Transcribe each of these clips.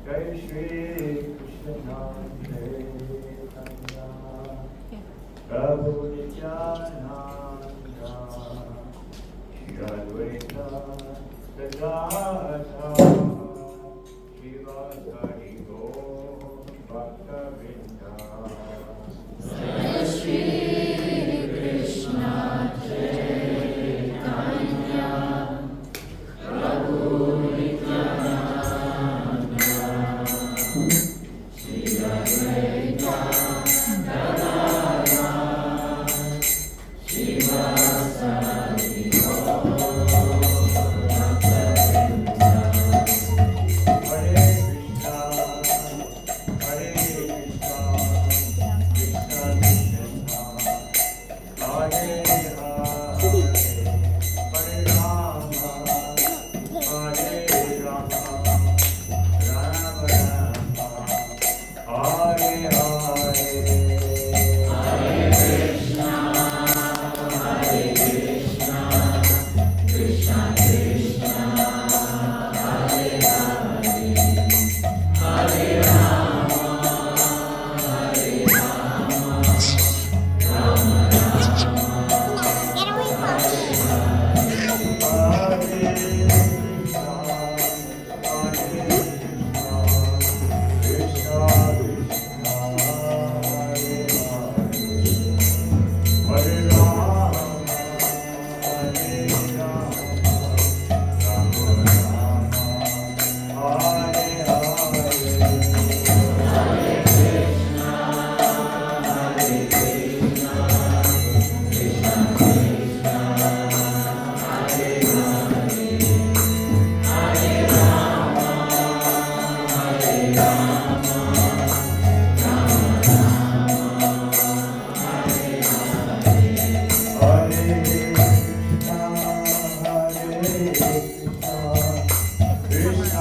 Jai Shri Krishna Chaitanya Prabhu Nityananda Shri Advaita Gadadhara Shiva Sari Gaur Bhakta Vrinda Jai Shri Krishna Chaitanya Prabhu Nityananda Shri Advaita Gadadhara Shiva Sari Gaur Bhakta Vrinda. Hare Krishna, Krishna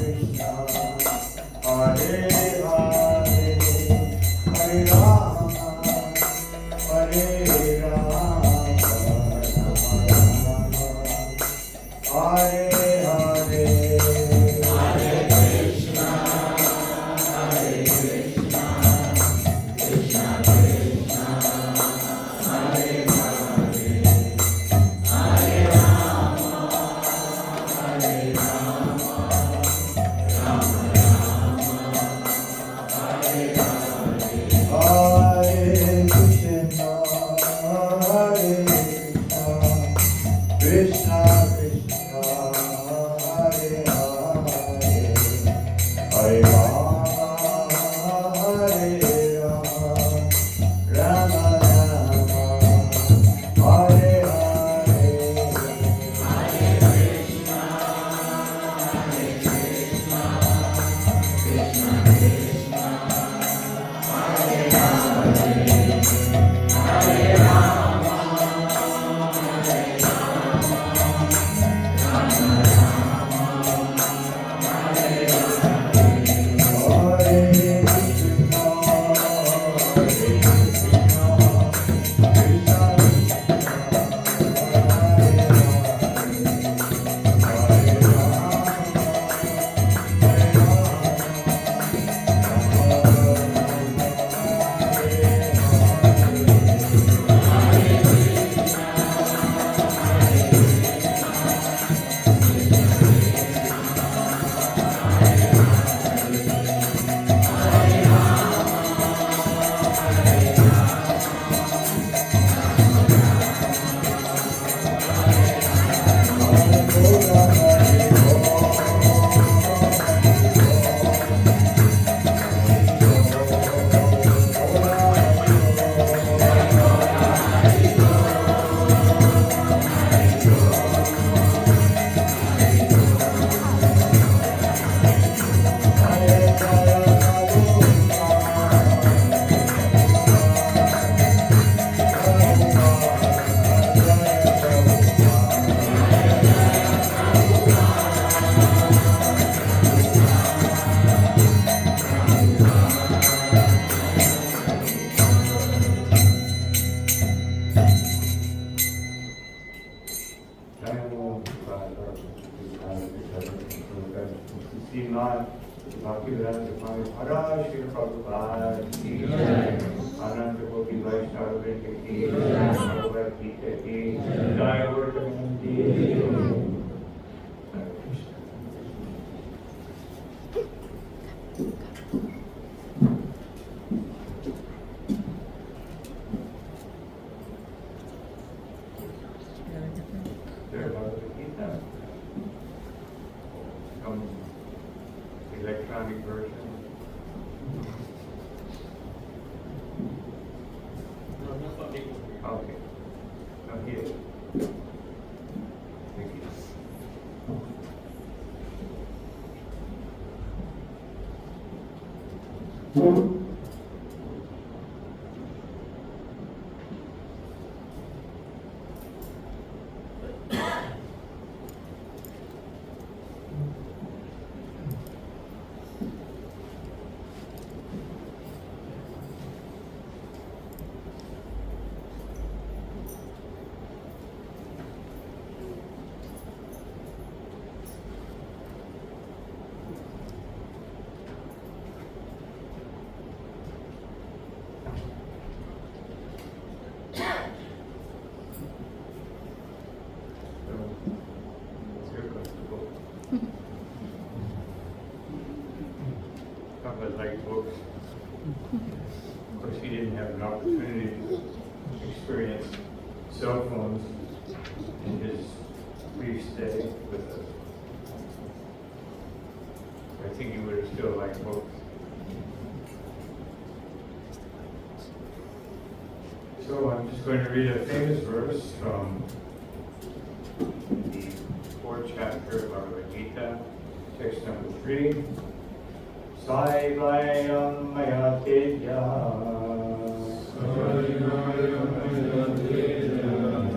Krishna, Hare Hare, Hare Rama, Hare Rama, Rama Rama, Hare Hare. Hare Krishna, Krishna Krishna, Hare Hare, Hare Rama, Rama Rama, Not Bhaktivedanta Swami Maharaj Srila Prabhupada ki jai. Ananda Kopi Vaishnava Vrinda ki jai. Bhagavad Gita ki jai. Gurukhamti. Electronic version. Okay. Now here. Thank you. Like books. Of course, he didn't have an opportunity to experience cell phones in his brief stay with us. I think he would have still liked books. So I'm just going to read a famous verse from the 4th chapter of Bhagavad Gita, text number 3. Saivayam maya tedya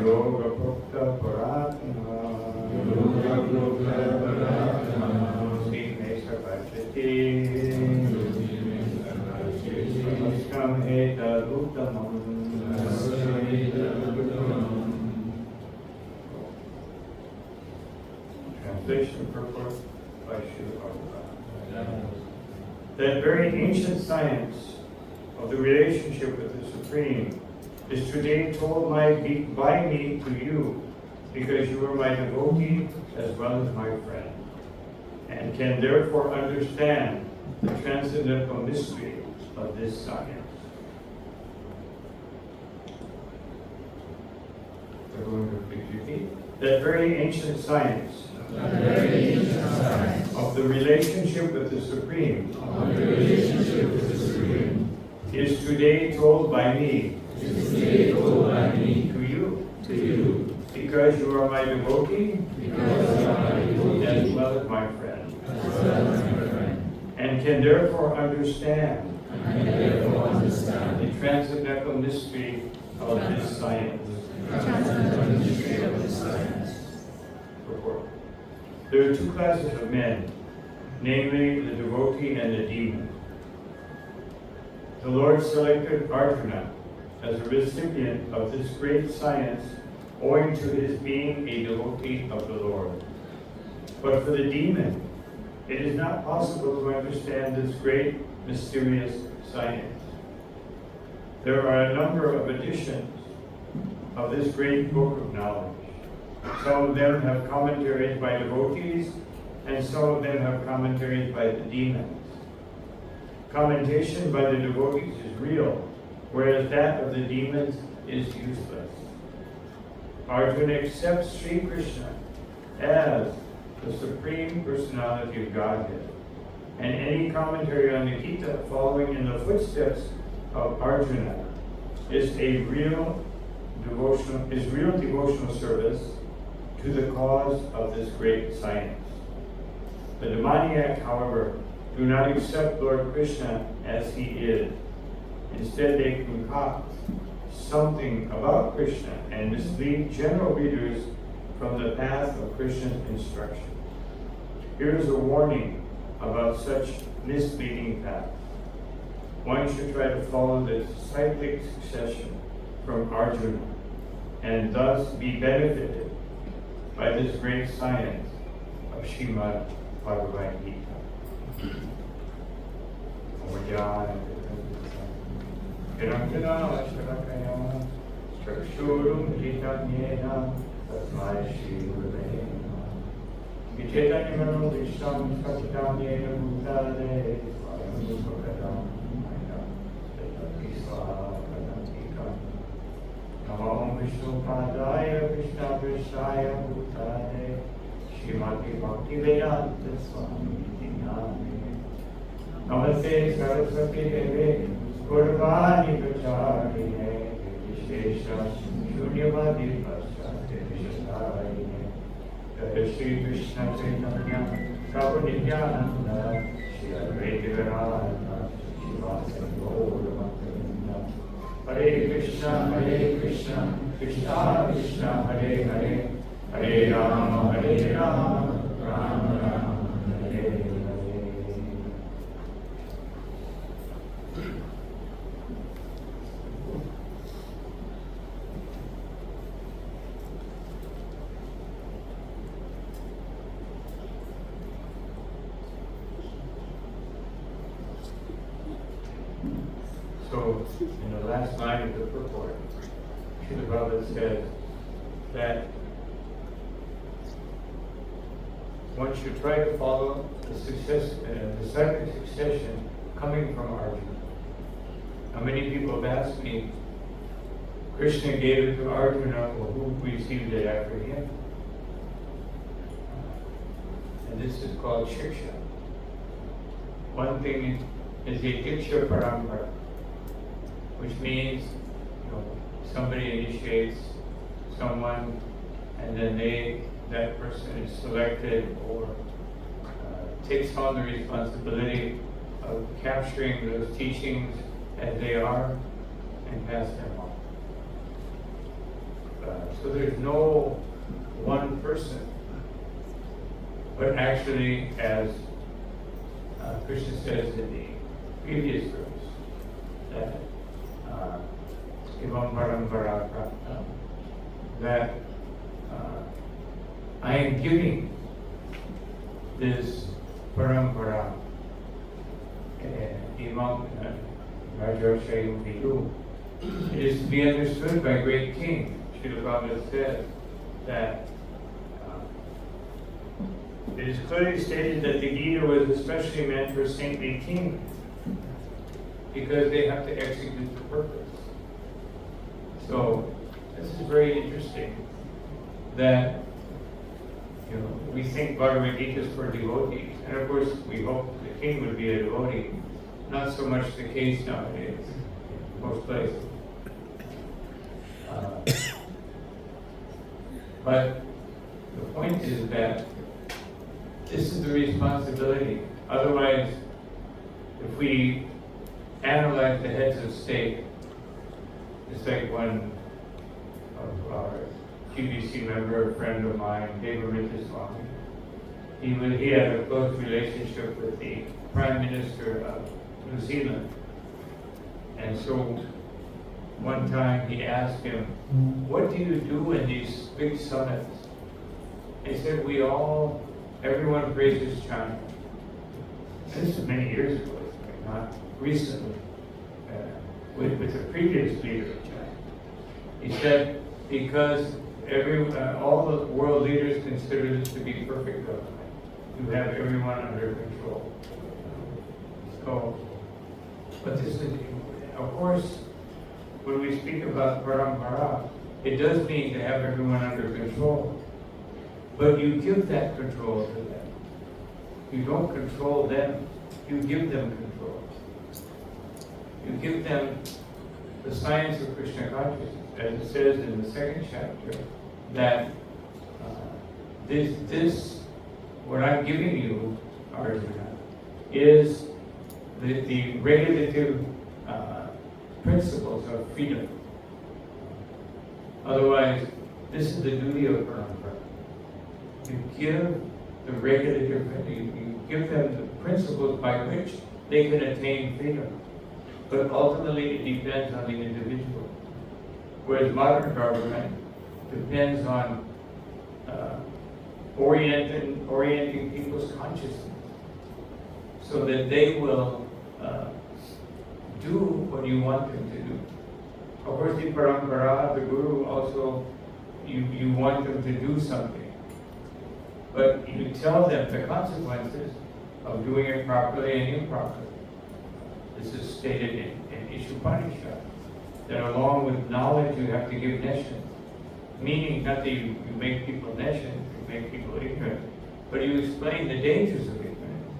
yoga prokta paratma sime sarvajati namaskam etaduttamam. Translation purport by Srila Prabhupada. That very ancient science of the relationship with the Supreme is today told by me to you, because you are my devotee as well as my friend, and can therefore understand the transcendental mystery of this science. Everyone please repeat. That very ancient science of the relationship with the Supreme is today told by me to you, because you are my devotee as well as my friend, and can therefore understand the transcendental mystery of this science. Report. There are two classes of men, namely the devotee and the demon. The Lord selected Arjuna as a recipient of this great science owing to his being a devotee of the Lord. But for the demon, it is not possible to understand this great mysterious science. There are a number of editions of this great book of knowledge. Some of them have commentaries by devotees, and some of them have commentaries by the demons. Commentation by the devotees is real, whereas that of the demons is useless. Arjuna accepts Sri Krishna as the Supreme Personality of Godhead, and any commentary on the Gita following in the footsteps of Arjuna is real devotional service to the cause of this great science. The demoniac, however, do not accept Lord Krishna as he is. Instead, they concoct something about Krishna and mislead general readers from the path of Krishna's instruction. Here is a warning about such misleading paths. One should try to follow the cyclic succession from Arjuna and thus be benefited by this great science of Srimad Bhagavad Gita. Namo Vishnu Padaya Krishna Krishaya Bhutale Srimati Bhakti Vedanta Swami Name Namaste Saraswati Deve Gurvani Pracharine Vishesha Shunyavadi Prasad Vishatayine Jai Shri Krishna Chaitanya Prabhu Nityananda Shri Advaita Vedanta Shivasa Gaura Bhaktivinoda Hare Krishna, Krishna Krishna, Hare Hare, Hare Rama, Rama Rama, Hare Hare. So, in the last line of the purport, Srila Prabhupada says that one should try to follow the cyclic succession coming from Arjuna. Now, many people have asked me, Krishna gave it to Arjuna, well, who received it after him? And this is called Shiksha. One thing is the Diksha Parampara, which means somebody initiates someone and then that person is selected or takes on the responsibility of capturing those teachings as they are and pass them on. So there's no one person, but actually, as Krishna says in the previous verse, that Ivam Parampara Praptam, that I am giving this Parampara Imam Rajarshayam Vidu. It is to be understood by great king. Srila Prabhupada says that it is clearly stated that the Gita was especially meant for saintly kings because they have to execute the purpose. So this is very interesting that we think Bhagavad Gita is for devotees, and of course we hope the king would be a devotee. Not so much the case nowadays in most places. But the point is that this is the responsibility. Otherwise, if we analyze the heads of state, it's like one of our GBC member, a friend of mine, Swami. He had a close relationship with the Prime Minister of New Zealand. And so one time he asked him, what do you do in these big summits? He said, everyone praises China. And this is many years ago, not recently, with the previous leader of China. He said, because all the world leaders consider this to be perfect government. You have everyone under control. So, but this is, of course, when we speak about parampara, it does mean to have everyone under control. But you give that control to them. You don't control them, you give them control. You give them the science of Krishna consciousness, as it says in the second chapter, that what I'm giving you, Arjuna, is the regulative principles of freedom. Otherwise, this is the duty of parampara. You give the regulative, you give them the principles by which they can attain freedom. But ultimately, it depends on the individual. Whereas modern government depends on orienting people's consciousness. so that they will do what you want them to do. Of course, the parampara, the guru, also, you want them to do something. But you tell them the consequences of doing it properly and improperly. This is stated in Ishupanishad, that along with knowledge you have to give neshan. Meaning not that you make people neshan, you make people ignorant, but you explain the dangers of ignorance.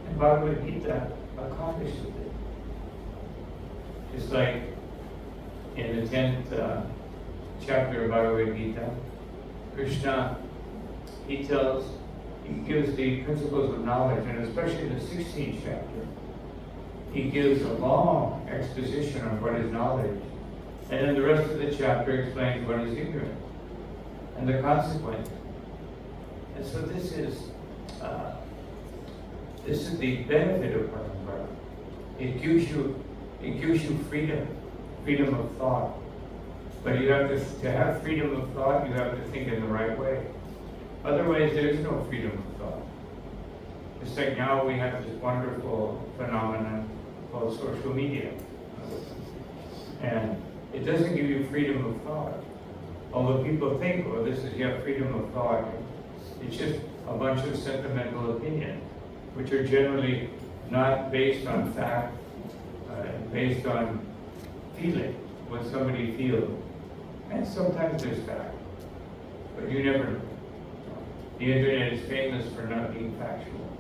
And Bhagavad Gita accomplishes it. Just like in the 10th chapter of Bhagavad Gita, Krishna, he gives the principles of knowledge, and especially in the 16th chapter, he gives a long exposition on what is knowledge. And then the rest of the chapter explains what is ignorance and the consequences. And so this is the benefit of parampara. It gives you freedom of thought. But you have to have freedom of thought, you have to think in the right way. Otherwise, there is no freedom of thought. Just like now we have this wonderful phenomenon called social media. And it doesn't give you freedom of thought. Although people think, well, this is, you have freedom of thought. It's just a bunch of sentimental opinions, which are generally not based on fact, based on feeling, what somebody feels. And sometimes there's fact, but you never know. The internet is famous for not being factual,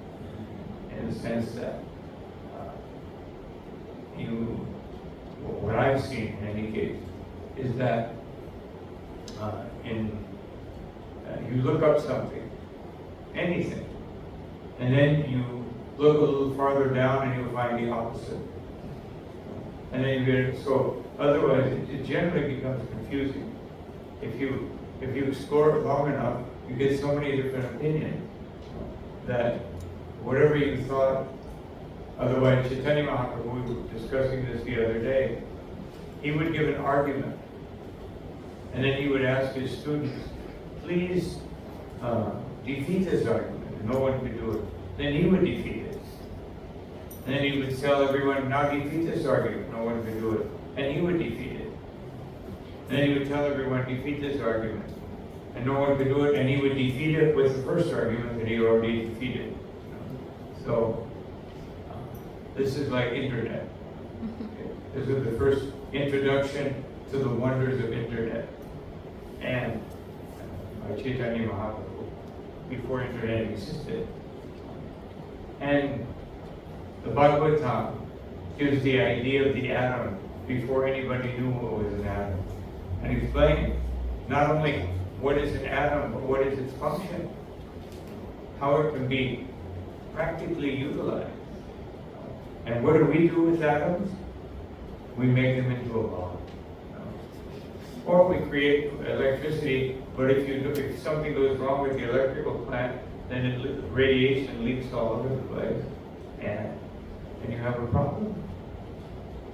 in the sense that what I've seen in any case is that you look up something, anything, and then you look a little farther down and you'll find the opposite. And then you get so otherwise it generally becomes confusing. If you explore it long enough, you get so many different opinions that whatever you thought. Otherwise, Chaitanya Mahaprabhu, we were discussing this the other day, he would give an argument, and then he would ask his students, please defeat this argument, and no one could do it. Then he would defeat it. And then he would tell everyone, now defeat this argument, no one could do it. And he would defeat it. And then he would tell everyone, defeat this argument, and no one could do it, and he would defeat it with the first argument that he already defeated. So, this is like internet. This is the first introduction to the wonders of internet. And by Chaitanya Mahaprabhu, before internet existed. And the Bhagavatam gives the idea of the atom before anybody knew what was an atom. And explaining not only what is an atom, but what is its function, how it can be practically utilized. And what do we do with atoms? We make them into a bomb. Or we create electricity, but if something goes wrong with the electrical plant, then radiation leaks all over the place, and you have a problem.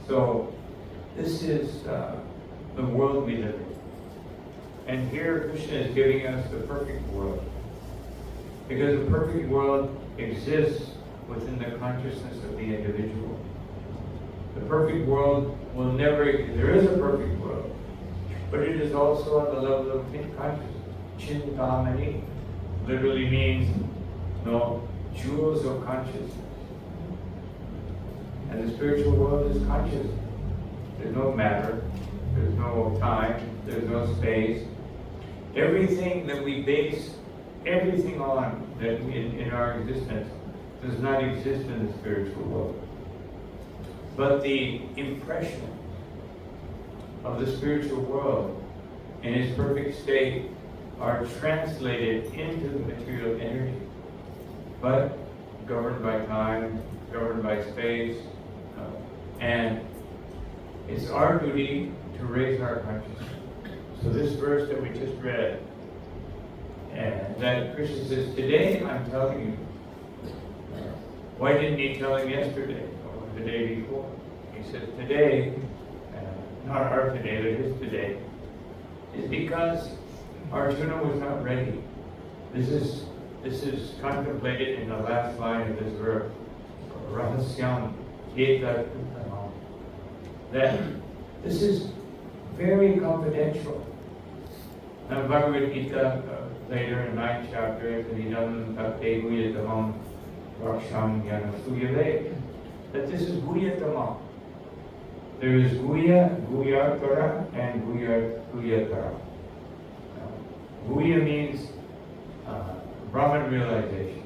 So this is the world we live in. And here Krishna is giving us the perfect world. Because the perfect world exists within the consciousness of the individual. The perfect world will never, there is a perfect world, but it is also on the level of consciousness. Chintamani literally means jewels of consciousness. And the spiritual world is consciousness. There's no matter, there's no time, there's no space. Everything that we base everything on that in our existence does not exist in the spiritual world. But the impression of the spiritual world in its perfect state are translated into the material energy, but governed by time, governed by space, and it's our duty to raise our consciousness. So this verse that we just read, and that Krishna says, today I'm telling you. Why didn't he tell him yesterday or the day before? He says today, not our today, but his today, is because Arjuna was not ready. This This is contemplated in the last line of this verse. Rahasyam Eta Uttamam. That this is very confidential. Now Bhagavad Gita later in 9th chapter, Idam Tate Guyatamam Raksham Jnana Suyave. That this is Guyatamam. There is Guya, Guyatara, and Guyatara. Guya means Brahman realization.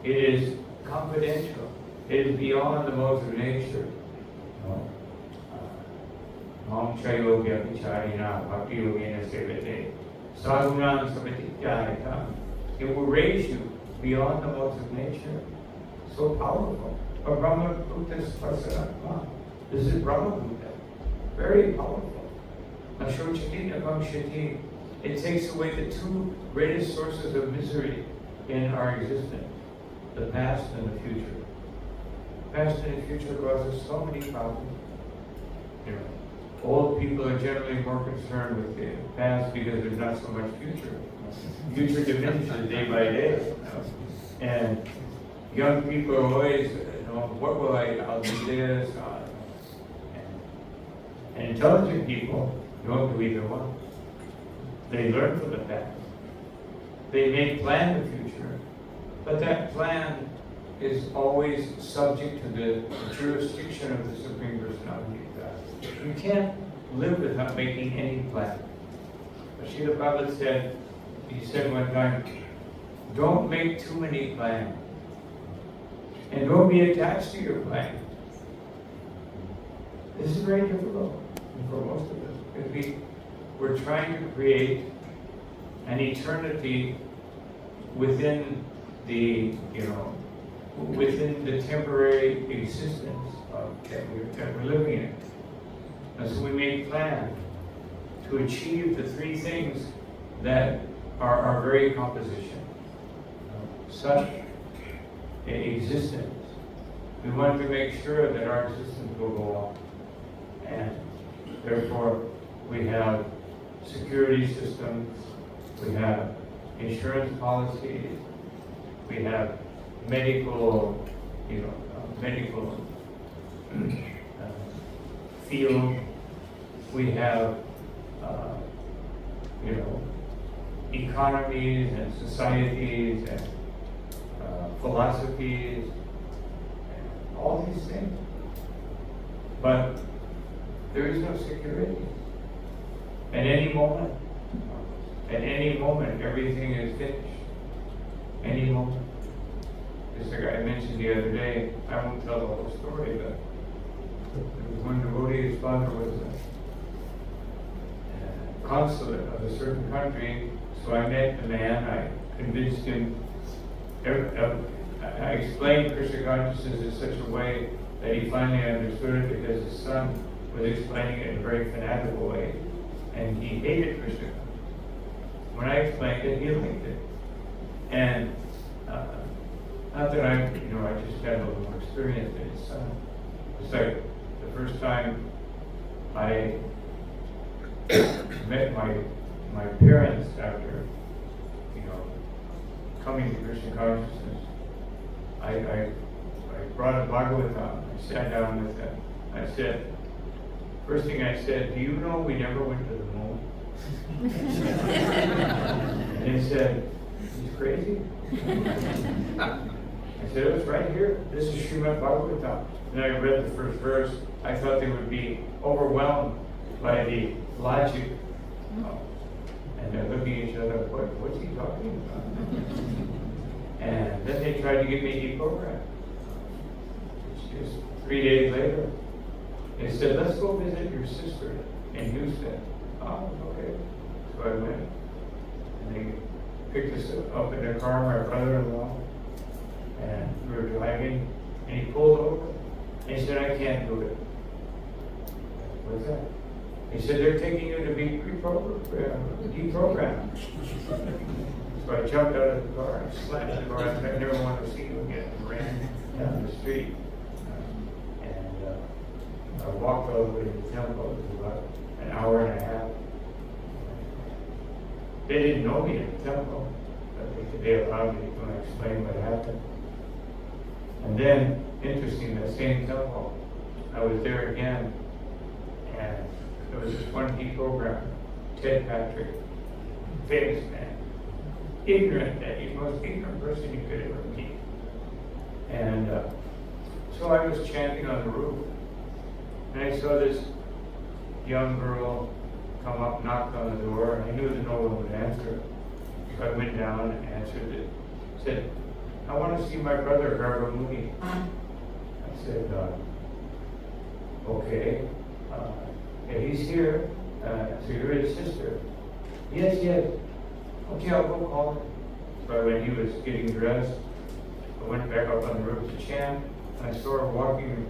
It is confidential. It is beyond the modes of nature. Mam Chayogya Vicharina Bhakti Yogena Sevate Sadhunan Samatityaita. It will raise you beyond the modes of nature. So powerful. But Brahma Bhuta Spasaratma. This is Brahma Bhuta. Very powerful. Ashochati Navamshati. It takes away the two greatest sources of misery in our existence, the past and the future. Past and the future causes so many problems. Old people are generally more concerned with the past because there's not so much future. Future diminishes day by day. And young people are always, what will I'll do this. And intelligent people don't do either one. They learn from the past. They may plan the future, but that plan is always subject to the jurisdiction of the Supreme Personality of God. You can't live without making any plan. Srila Prabhupada said, he said one time, don't make too many plans. And don't be attached to your plan. This is very difficult for most of us, because we're trying to create an eternity within the, within the temporary existence that we're living in. And so we make plans to achieve the three things that are our very composition. Such existence. We want to make sure that our existence will go on. And therefore, we have security systems, we have insurance policies, we have medical, medical field, we have, economies and societies and philosophies, and all these things. But there is no security. At any moment, everything is finished. Any moment. Just like I mentioned the other day, I won't tell the whole story, but there was one devotee, his father was a consulate of a certain country, so I met the man, I convinced him, I explained Krishna consciousness in such a way that he finally understood it, because his son was explaining it in a very fanatical way, and he hated Krishna consciousness. When I explained it, he liked it. And not that I just had a little more experience than his son. It's like the first time I met my parents after, coming to Krishna consciousness. I brought a Bhagavatam. I sat down with them. I said, first thing I said, do you know we never went to the moon? And they said, he's crazy. I said, it was right here. This is Srimad Bhagavatam. And I read the first verse. I thought they would be overwhelmed by the logic. And they're looking at each other, what's he talking about? And then they tried to get me deprogrammed. Just 3 days later, they said, let's go visit your sister in Houston. Oh, okay. So I went. And they picked us up in their car, my brother-in-law. And we were driving, and he pulled over. And he said, I can't do it. What's that? He said, they're taking you to be deprogrammed. So I jumped out of the car and slammed the door. I said, I never want to see you again. And ran down the street. I walked over to the temple. It was about an hour and a half. They didn't know me in the temple. but they allowed me to explain what happened. And then, interesting, that same temple, I was there again, and there was this one deprogram, Ted Patrick, famous man, ignorant, the most ignorant person you could ever meet. And so I was chanting on the roof, and I saw this young girl come up, knocked on the door, and I knew that no one would answer. So I went down and answered it. Said, I want to see my brother, Gargamuni. I said, okay. Yeah, he's here. So you're his sister? Yes, yes. Okay, I'll go call him. So when he was getting dressed, I went back up on the roof to chant. I saw her walking,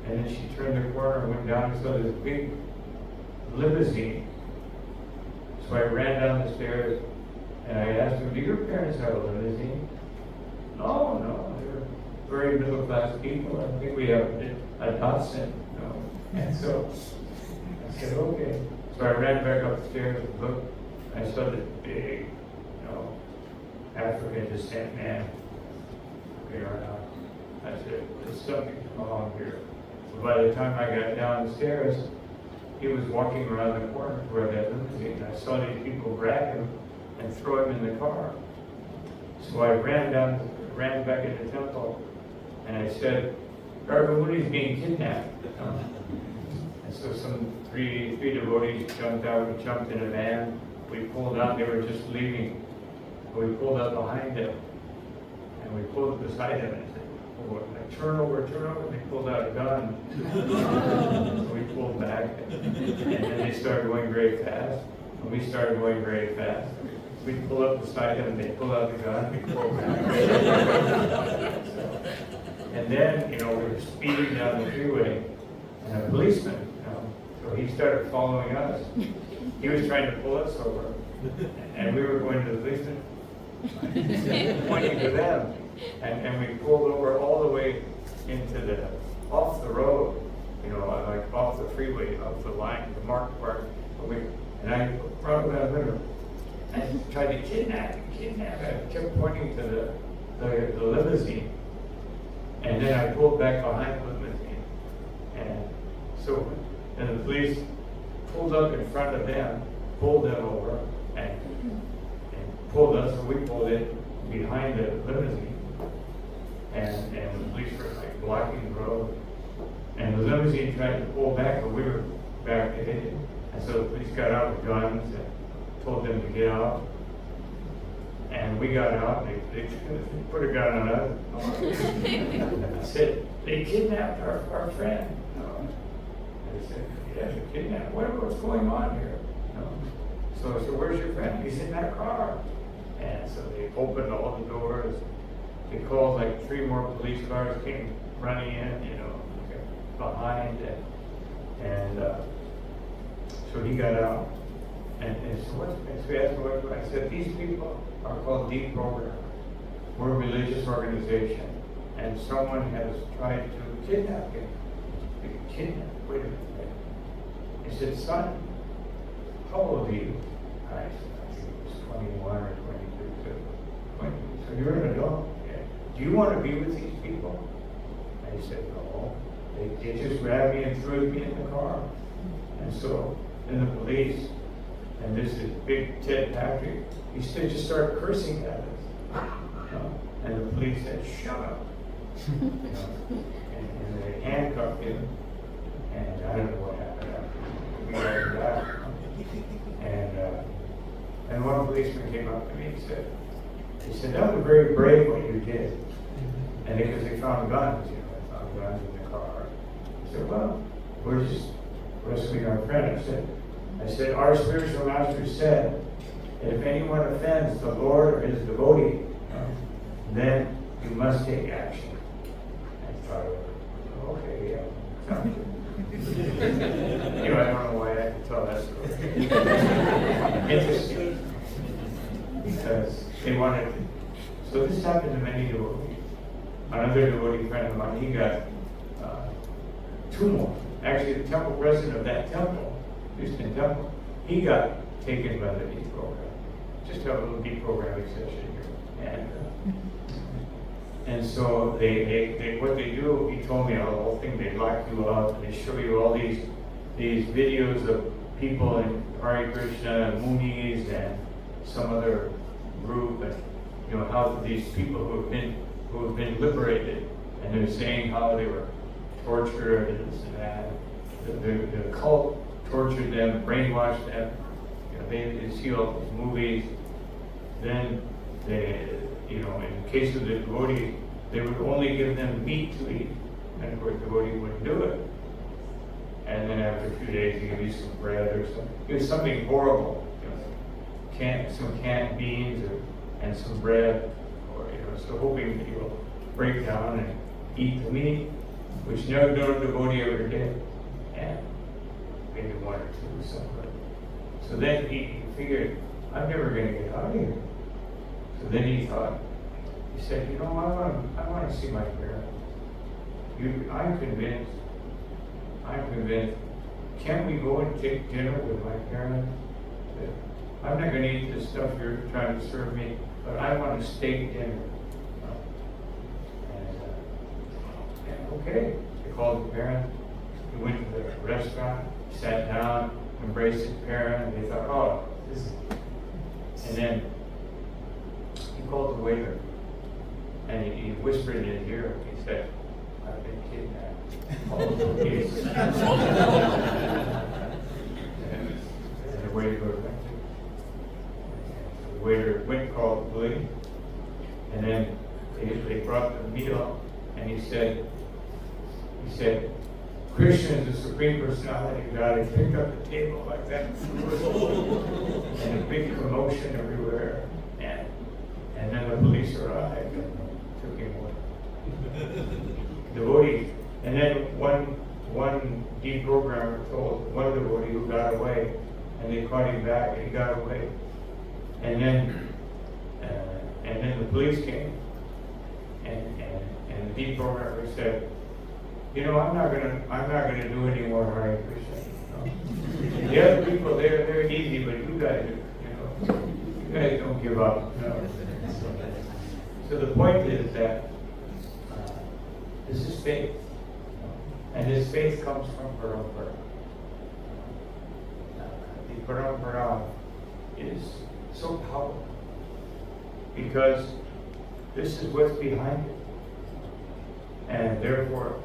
and then she turned the corner and went down and saw this big limousine. So I ran down the stairs and I asked her, do your parents have a limousine? No, they're very middle class people. I think we have a Datsun. No. And so I said, okay. So I ran back up the stairs and looked. I saw this big, African descent man there. I said, there's something wrong here. So by the time I got downstairs, he was walking around the corner where that limousine. I saw these people grab him and throw him in the car. So I ran back in the temple, and I said, Gargamuni's being kidnapped. And so some three devotees jumped out. We jumped in a van. We pulled out. They were just leaving. We pulled up behind them, and we pulled beside them. And I said, turn over. And they pulled out a gun. So we pulled back, and then they started going very fast. And we started going very fast. We pull up beside them, and they pull out the gun. We pull back. And then, we were speeding down the freeway, and a policeman, so he started following us. He was trying to pull us over, and we were going to the policeman, pointing to them. And we pulled over all the way into off the road, like off the freeway, off the line, the marked part. And I probably I tried to kidnap. I kept pointing to the limousine. And then I pulled back behind the limousine. And the police pulled up in front of them, pulled them over, and pulled us, and we pulled in behind the limousine. And the police were like blocking the road. And the limousine tried to pull back, but we were back in it. And so the police got out with guns and told them to get out. And we got out, and they put a gun on us. I said, they kidnapped our friend. They said, yeah, they kidnapped. What's going on here? So I said, where's your friend? He's in that car. And so they opened all the doors. They called like 3 more police cars, came running in, behind it. And so he got out. And so we asked him what, I said, these people are called deprogrammers. We're a religious organization. And someone has tried to kidnap him. Wait a minute. He said, son, how old are you? I think it was 21 or 22. 20. So you're an adult. Do you want to be with these people? And he said, no. They just grabbed me and threw me in the car. And so then the police, and this is big Ted Patrick, he just started cursing at us. And the police said, shut up. And they handcuffed him. And I don't know what happened after we got back. And one policeman came up to me and he said, that was very brave what you did. And because they found guns, they found guns in the car. I said, well, we're just rescuing our friend. I said, our spiritual master said that if anyone offends the Lord or his devotee, then you must take action. I thought, okay, yeah. I don't know why I had to tell that story. Interesting. Because they wanted to. So this happened to many devotees. Another devotee friend of mine, he got 2 more. Actually, the temple president of that temple, Houston Temple, he got taken by the deprogram. just have a little deprogramming session here. And so they what they do, he told me the whole thing, they lock you up and they show you all these videos of people in Hare Krishna, Munis, and some other group, and you know how these people who have been liberated, and they're saying how they were tortured and this and that. The cult tortured them, brainwashed them. You know, they see all those movies. Then they, you know, in the case of the devotee, they would only give them meat to eat, and of course the devotee wouldn't do it. And then after a few days, they give you some bread or something. It was something horrible, you know, some canned beans and some bread, or you know, so hoping that you'll break down and eat the meat, which no devotee ever did, and maybe one or two, somewhere. So then he figured, I'm never going to get out of here. So then he thought, he said, you know, I want to see my parents. I'm convinced. Can't we go and take dinner with my parents? I'm not going to eat the stuff you're trying to serve me, but I want a steak dinner. And okay, they called the parents. He went to the restaurant, sat down, embraced his parent, and they thought, oh, this is. And then he called the waiter, and he whispered in his ear. He said, "I've been kidnapped." All of the cases. And the waiter goes back to. The waiter went and called the police, and then they brought the meal, and he said, Krishna is the Supreme Personality of God. He picked up the table like that, and a big commotion everywhere. And then the police arrived and took him away. Devotee. And then one deprogrammer told one devotee who got away, and they caught him back, and he got away. And then the police came, and the deprogrammer said, you know, I'm not gonna do any more Hare Krishna. No. The other people, they're easy, but you guys, you guys don't give up. No. So the point is that this is faith, and this faith comes from parampara. The parampara is so powerful because this is what's behind it, and therefore.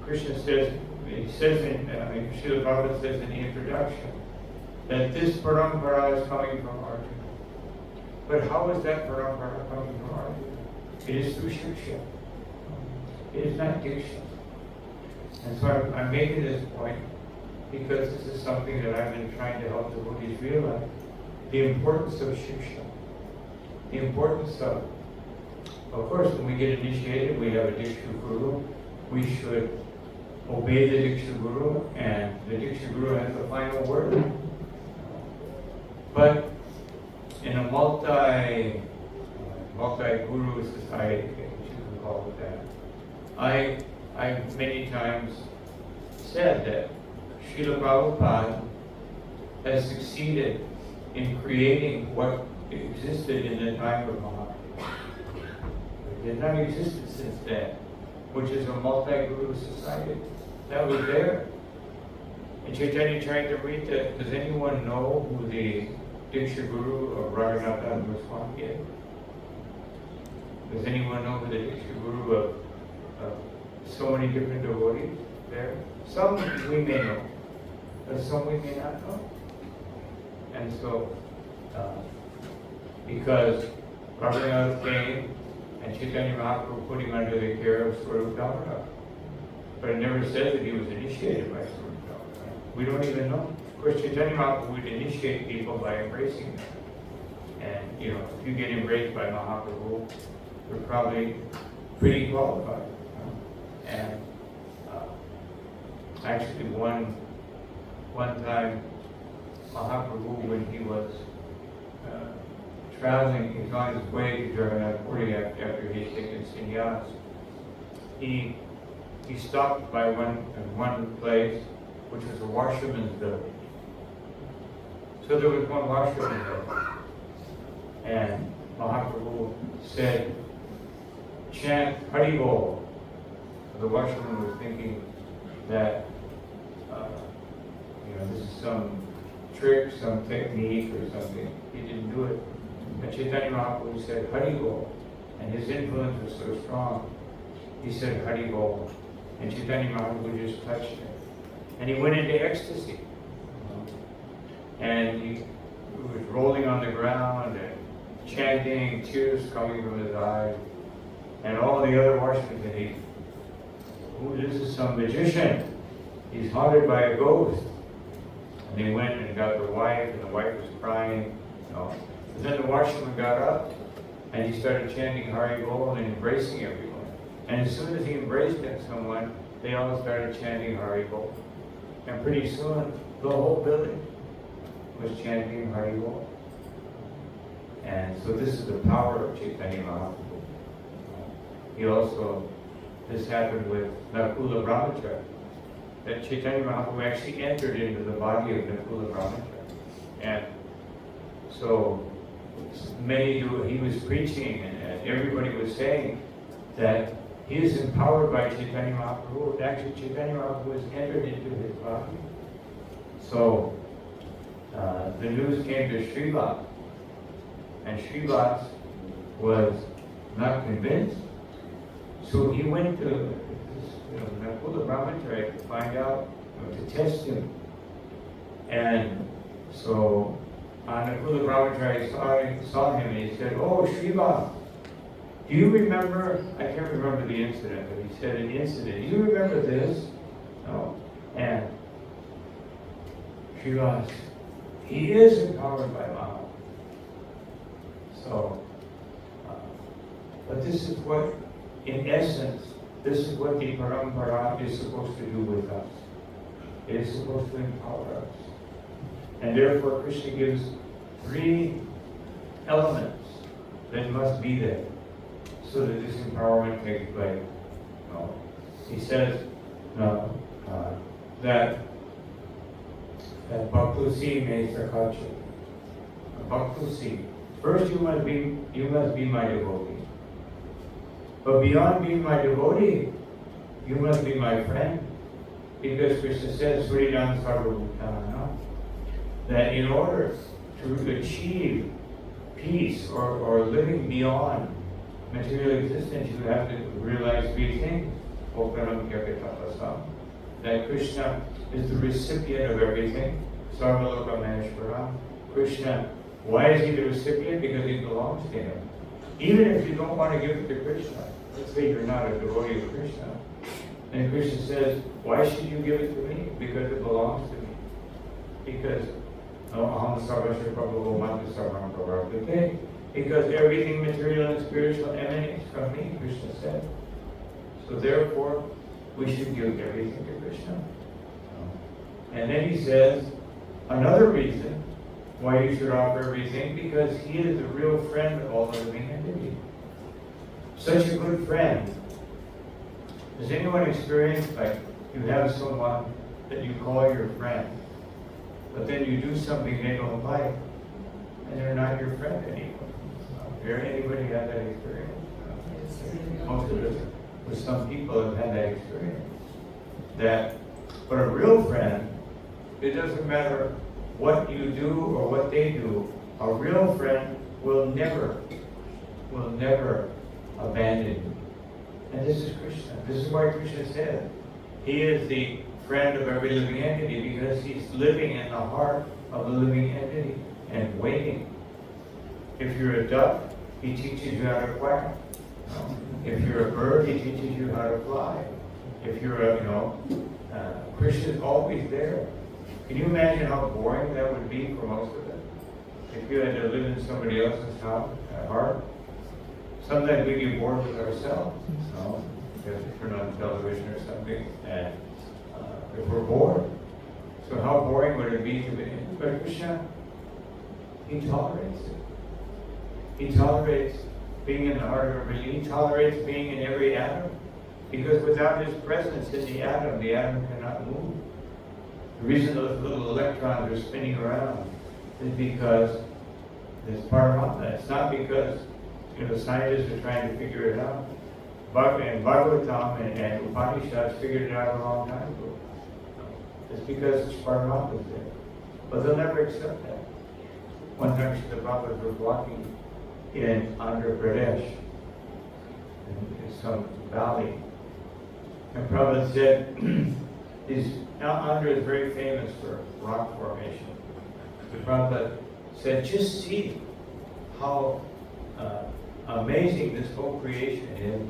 Krishna says, he says Srila Prabhupada says in the introduction, that this parampara is coming from Arjuna. But how is that parampara coming from Arjuna? It is through shiksha. It is not diksha. And so I'm making this point because this is something that I've been trying to help devotees realize. The importance of shiksha. The importance of course, when we get initiated, we have a Diksha Guru. We should obey the Diksha Guru, and the Diksha Guru has the final word. But in a multi-guru society, if you can call it that, I've many times said that Srila Prabhupada has succeeded in creating what existed in the time of Mahaprabhu. It has not existed since then, which is a multi-guru society. That was there. And Chaitanya Charitamrita, does anyone know who the Diksha Guru of Raghunath Goswami is? Does anyone know who the Diksha Guru of so many different devotees there? Some we may know, but some we may not know. And so, because Raghunath came and Chaitanya Mahaprabhu put him under the care of Swarup Damodar. But it never says that he was initiated by Swarup Damodar. We don't even know. Of course, Chaitanya Mahaprabhu would initiate people by embracing them. And, you know, if you get embraced by Mahaprabhu, you're probably pretty qualified. And actually, one time, Mahaprabhu, when he was traveling, he was on his way to Jagannath Puri after he had taken sannyas. He stopped by one place, which was a washerman's village. So there was one washerman's village. And Mahaprabhu said, chant Haribol. The washerman was thinking that, this is some trick, some technique or something. He didn't do it. But Chaitanya Mahaprabhu said Haribol, and his influence was so strong. He said Haribol, and Chaitanya Mahaprabhu just touched him. And he went into ecstasy. And he was rolling on the ground and chanting, tears coming from his eyes. And all the other washermen said, this is some magician. He's haunted by a ghost. And they went and got the wife, and the wife was crying. But then the washerman got up, and he started chanting Haribol and embracing everyone. And as soon as he embraced someone, they all started chanting Haribol. And pretty soon, the whole building was chanting Haribol. And so this is the power of Chaitanya Mahaprabhu. This happened with Nakula Brahmachari, that Chaitanya Mahaprabhu actually entered into the body of Nakula Brahmachari. And so he was preaching, and everybody was saying that he is empowered by Chaitanya Mahaprabhu. Actually, Chaitanya Mahaprabhu has entered into his body. So the news came to Srivas, and Srivas was not convinced. So he went to Nakula Brahmachari to find out, to test him. And so Nakula Brahmachari saw him, and he said, "Oh, Srivas, do you remember?" I can't remember the incident, but he said an incident. "Do you remember this?" No. And Srivas, he is empowered by Maha. So, but this is what, in essence, this is what the parampara is supposed to do with us. It is supposed to empower us. And therefore, Krishna gives 3 elements that must be there so that this empowerment takes place. He says that Bhaktusi me sakacha. Bhaktusi. First, you must be my devotee. But beyond being my devotee, you must be my friend. Because Krishna says, Suridan Sarvabhutana, that in order to achieve peace or living beyond material existence, you have to realize 3 things. Okanam Kyapitapasam, that Krishna is the recipient of everything. Sarvaloka Maheshwaram. Krishna, why is he the recipient? Because it belongs to him. Even if you don't want to give it to Krishna, let's say you're not a devotee of Krishna, and Krishna says, why should you give it to me? Because it belongs to me. Because because everything material and spiritual emanates from me, Krishna said. So therefore, we should give everything to Krishna. And then he says, another reason why you should offer everything, because he is the real friend of all the living entities. Such a good friend. Has anyone experienced, like, you have someone that you call your friend, but then you do something they don't like, and they're not your friend anymore? Anybody had that experience? Most of us, with some people, have had that experience. But a real friend, it doesn't matter what you do or what they do, a real friend will never abandon you. And this is Krishna. This is why Krishna said, he is the friend of every living entity, because he's living in the heart of the living entity and waiting. If you're a duck, he teaches you how to quack. If you're a bird, he teaches you how to fly. If you're Krishna's always there. Can you imagine how boring that would be for most of us? If you had to live in somebody else's house, heart? Sometimes we get bored with ourselves. Because we turn on television or something, and if we're bored. So how boring would it be to be? But Krishna, he tolerates it. He tolerates being in the heart of everything. He tolerates being in every atom. Because without his presence in the atom cannot move. The reason those little electrons are spinning around is because It's Paramatma. It's not because, scientists are trying to figure it out. And Bhagavatam and Upanishads figured it out a long time ago. It's because it's Paramatma there. But they'll never accept that. One time the Prabhupada was walking in Andhra Pradesh, in some valley. And Prabhupada said, Andhra is very famous for rock formation. The Prabhupada said, just see how amazing this whole creation is.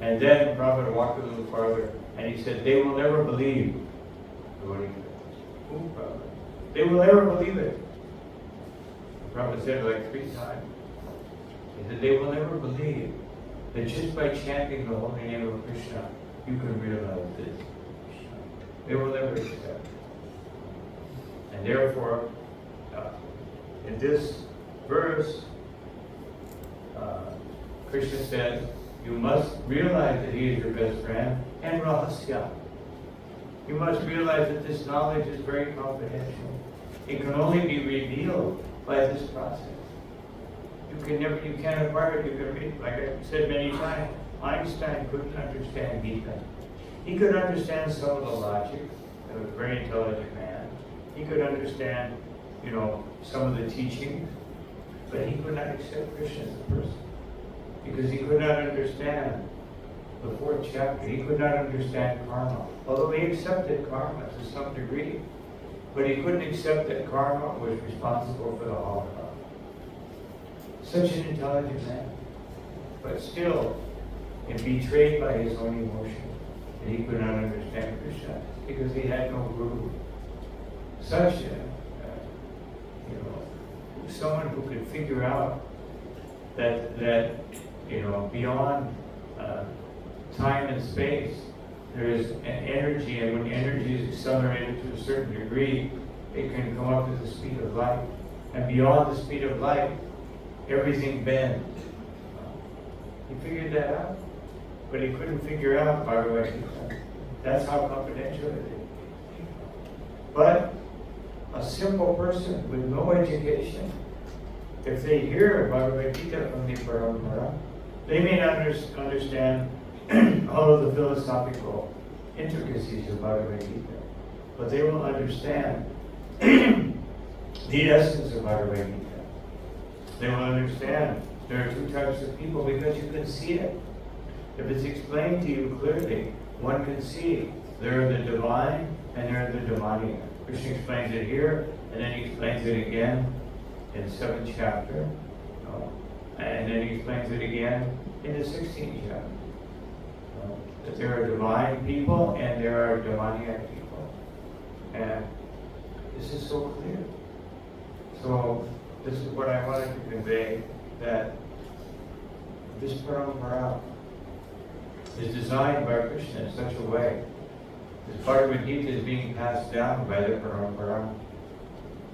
And then Prabhupada walked a little farther and he said, they will never believe. They will never believe it. Prabhupada said it like 3 times. He said, they will never believe that just by chanting the holy name of Krishna, you can realize this. They will never accept. And therefore, in this verse, Krishna says, you must realize that he is your best friend and rahasya. You must realize that this knowledge is very confidential. It can only be revealed by this process. You can't acquire it, you can read. Like I said many times, Einstein couldn't understand Gita. He could understand some of the logic. He was a very intelligent man. He could understand, some of the teachings, but he could not accept Krishna as a person. Because he could not understand the 4th chapter. He could not understand karma. Although he accepted karma to some degree, but he couldn't accept that karma was responsible for the Holocaust. Such an intelligent man, but still betrayed by his own emotion. And he could not understand Krishna because he had no guru. Such someone who could figure out that beyond time and space, there is an energy, and when energy is accelerated to a certain degree, it can come up to the speed of light. And beyond the speed of light, everything bends. He figured that out, but he couldn't figure out Bhagavad Gita. That's how confidential it is. But a simple person with no education, if they hear Bhagavad Gita from the Parampara, they may not understand all of the philosophical intricacies of Bhagavad Gita, but they will understand the essence of Bhagavad Gita. They will understand there are 2 types of people because you can see it. If it's explained to you clearly, one can see there are the divine and there are the demonic. Krishna explains it here, and then he explains it again in the 7th chapter, and then he explains it again in the 16th chapter. That there are divine people and there are demoniac people. And this is so clear. So this is what I wanted to convey, that this parampara is designed by Krishna in such a way. This Bhagavad Gita is being passed down by the parampara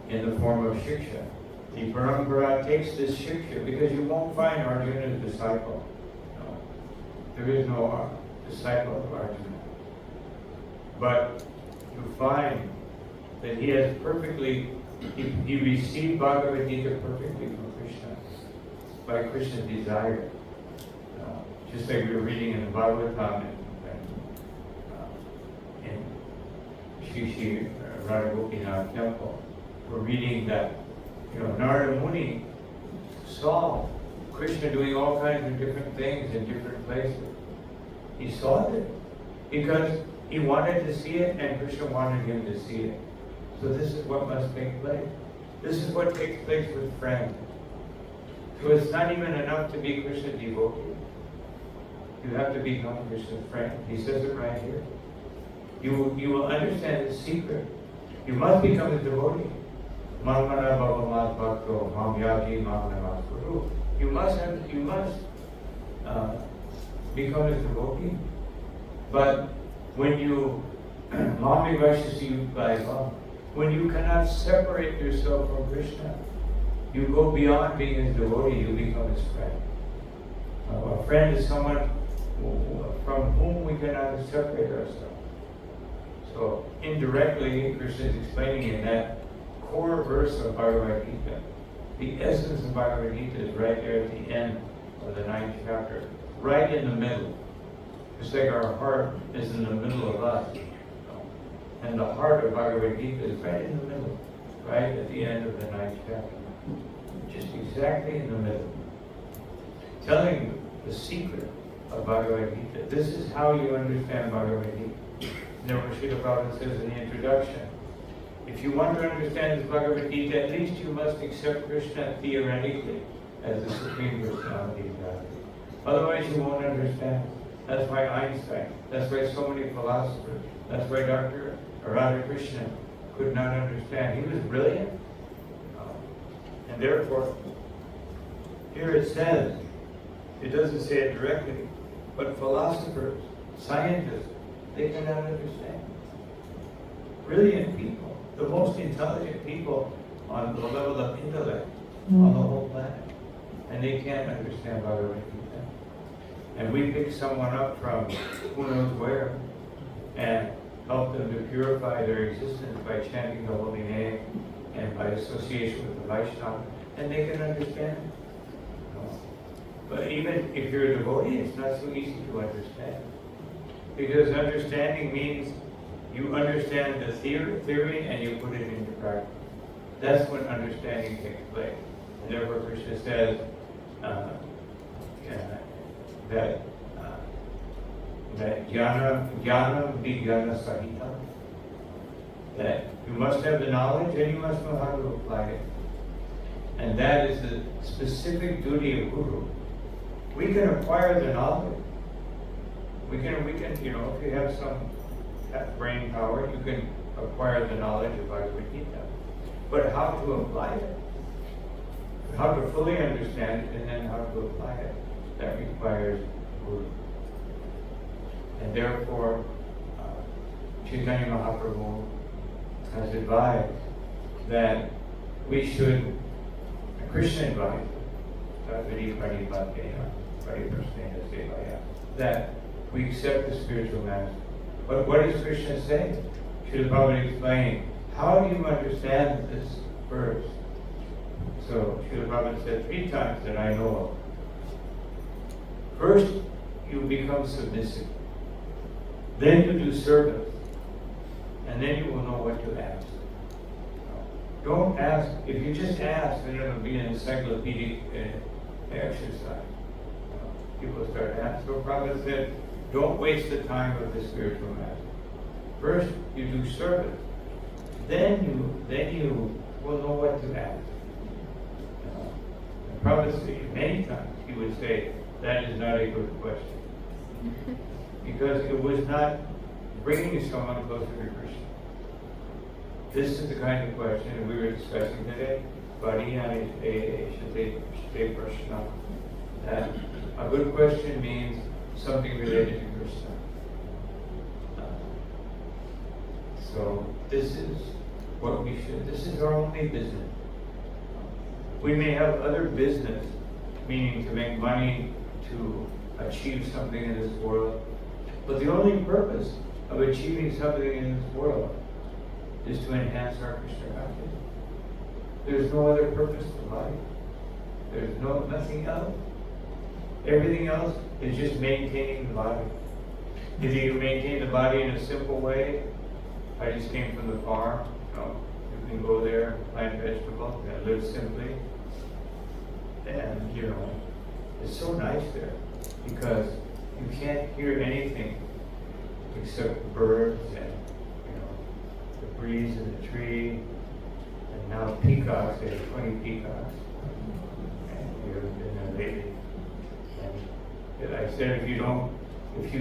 in the form of shiksha. The parampara takes this shiksha because you won't find Arjuna's disciple. No. There is no disciple of Arjuna. But you find that he has he received Bhagavad Gita perfectly from Krishna, by Krishna's desire. Just like we were reading in the Bhagavatam in Shri Radha Gopinath temple, we're reading that Narada Muni saw Krishna doing all kinds of different things in different places. He saw it because he wanted to see it and Krishna wanted him to see it. So this is what must take place. This is what takes place with friends. So it's not even enough to be Krishna devotee. You have to become Krishna's friend. He says it right here. You will understand the secret. You must become a devotee. Mamana bhavamat bhakto mam yaji mamana guru. You must become a devotee. But when you Mami Vashasi Bhaiva, when you cannot separate yourself from Krishna, you go beyond being his devotee, you become his friend. A friend is someone from whom we cannot separate ourselves. So indirectly, Krishna is explaining in that core verse of Bhagavad Gita. The essence of Bhagavad Gita is right there at the end of the 9th chapter, right in the middle. It's like our heart is in the middle of us. And the heart of Bhagavad Gita is right in the middle, right at the end of the 9th chapter. Just exactly in the middle. Telling you the secret of Bhagavad Gita. This is how you understand Bhagavad Gita. Never Srila Prabhupada says in the introduction, if you want to understand this Bhagavad Gita, at least you must accept Krishna theoretically as the Supreme Personality of God. Otherwise you won't understand. That's why Einstein, that's why so many philosophers, that's why Dr. Radhakrishnan could not understand. He was brilliant. And therefore, here it says, it doesn't say it directly, but philosophers, scientists, they cannot understand. Brilliant people, the most intelligent people on the level of intellect on the whole planet. And they can't understand Bhagavad Gita. And we pick someone up from who knows where and help them to purify their existence by chanting the holy name and by association with the Vaishnava, and they can understand. But even if you're a devotee, it's not so easy to understand. Because understanding means you understand the theory and you put it into practice. That's when understanding takes place. And therefore Krishna says that jnana vijnana sahita, that you must have the knowledge and you must know how to apply it. And that is the specific duty of Guru. We can acquire the knowledge. We can, if you have some brain power, you can acquire the knowledge of Bhagavad Gita. But how to apply it, how to fully understand it, and then how to apply it, that requires Guru. And therefore, Chaitanya Mahaprabhu has advised that we should, Krishna advised, that we accept the spiritual master. But what does Krishna say? Srila Prabhupada explained, how do you understand this verse? So Srila Prabhupada said 3 times that I know of. First, you become submissive. Then you do service. And then you will know what to ask. Don't ask. If you just ask, then it'll be an encyclopedic exercise. People start asking. So Prabhupada said, don't waste the time of the spiritual master. First, you do service. Then you will know what to ask. Prabhupada said many times, he would say, that is not a good question. Because it was not bringing someone closer to Krishna. This is the kind of question we were discussing today. That a good question means something related to Krishna. So this is what we should, this is our only business. We may have other business, meaning to make money, to achieve something in this world, but the only purpose of achieving something in this world is to enhance our Krishna consciousness. There's no other purpose to life. There's nothing else. Everything else is just maintaining the body. Either you maintain the body in a simple way. I just came from the farm. You can go there, plant vegetables, and live simply. And it's so nice there because you can't hear anything except birds and the breeze in the tree, and now peacocks. There's 20 peacocks, and you've been there lately. And I said, if you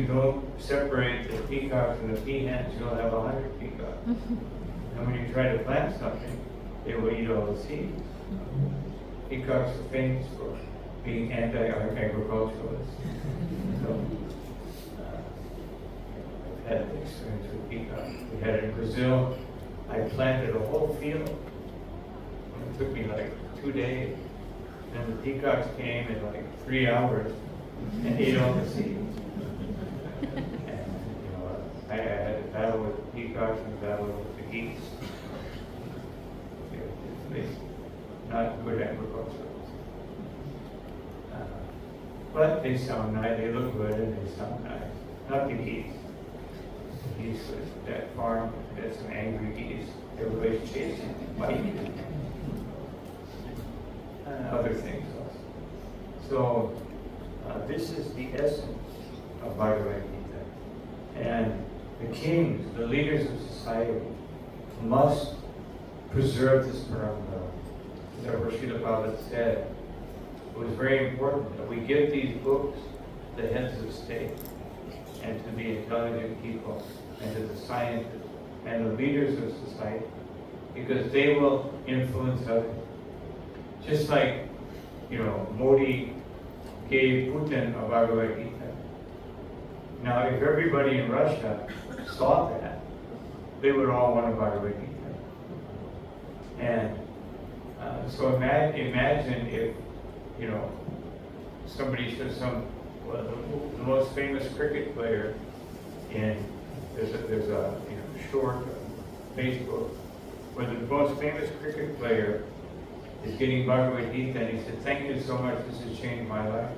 don't separate the peacocks from the peahens, you'll have 100 peacocks. And when you try to plant something, they will eat all the seeds. Peacocks are famous for being anti-agriculturalists. So, I've had the experience with peacocks. We had it in Brazil. I planted a whole field. It took me like 2 days. And the peacocks came in like 3 hours and ate all the seeds. And I had a battle with the peacocks and a battle with the geese. least not good agriculture. But they sound nice, they look good, and they sound nice. Not the geese. The geese was that farm, had some angry geese. Everybody's chasing, fighting, and other things also. So, this is the essence of Bhagavad Gita. And the kings, the leaders of society, must preserve this parampara. Therefore, Srila Prabhupada said, it was very important that we give these books to the heads of state and to the intelligent people and to the scientists and the leaders of society, because they will influence others. Just like, Modi gave Putin a Bhagavad Gita. Now, if everybody in Russia saw that, they would all want a Bhagavad Gita. And so imagine if, somebody says the most famous cricket player there's a short Facebook where the most famous cricket player is getting Bhagavad Gita, and he said, "Thank you so much, this has changed my life.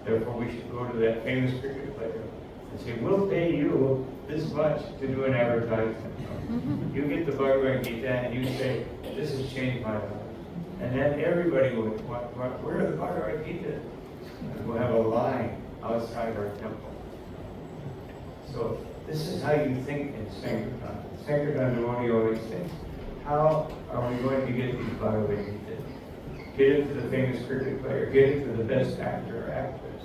Therefore, we should go to that famous cricket player and say, we'll pay you this much to do an advertisement. You get the Bhagavad Gita and you say, this has changed my life." And then everybody will, where are the Bhagavad Gita? And we'll have a line outside our temple. So this is how you think in Sankirtan. Sankirtan devotee always thinks, how are we going to get these Bhagavad Gita? Get it to the famous cricket player, get it to the best actor or actress,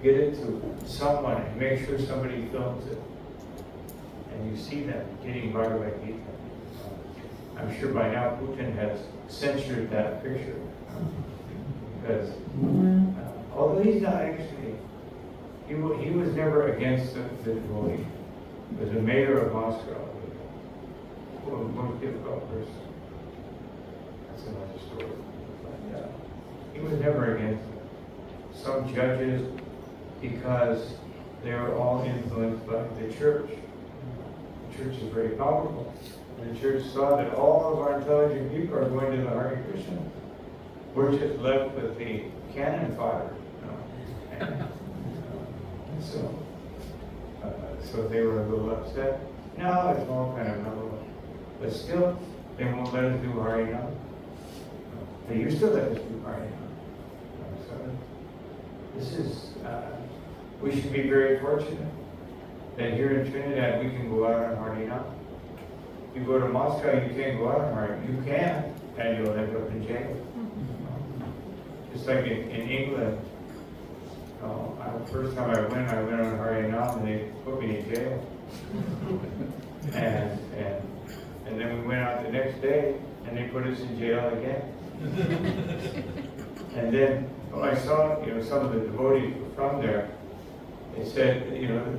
get it to someone and make sure somebody films it. And you see them getting Bhagavad Gita. I'm sure by now Putin has censored that picture. Because although he's not actually, he was never against the devotee. He was the mayor of Moscow. The most difficult person. That's another story. But he was never against it. Some judges, because they were all influenced by the church. The church is very powerful. And the church saw that all of our intelligent people are going to the Hare Krishna. We're just left with the cannon fire. So they were a little upset. Now it's all kind of mellow. But still, they won't let us do Harinam. They used to let us do Harinam. So this is, we should be very fortunate that here in Trinidad we can go out on Harinam. You go to Moscow, you can't go out on Harinam. You can, and you'll end up in jail. Just like in England, the first time I went on Harinam and they put me in jail. And then we went out the next day and they put us in jail again. And then I saw, some of the devotees from there. They said,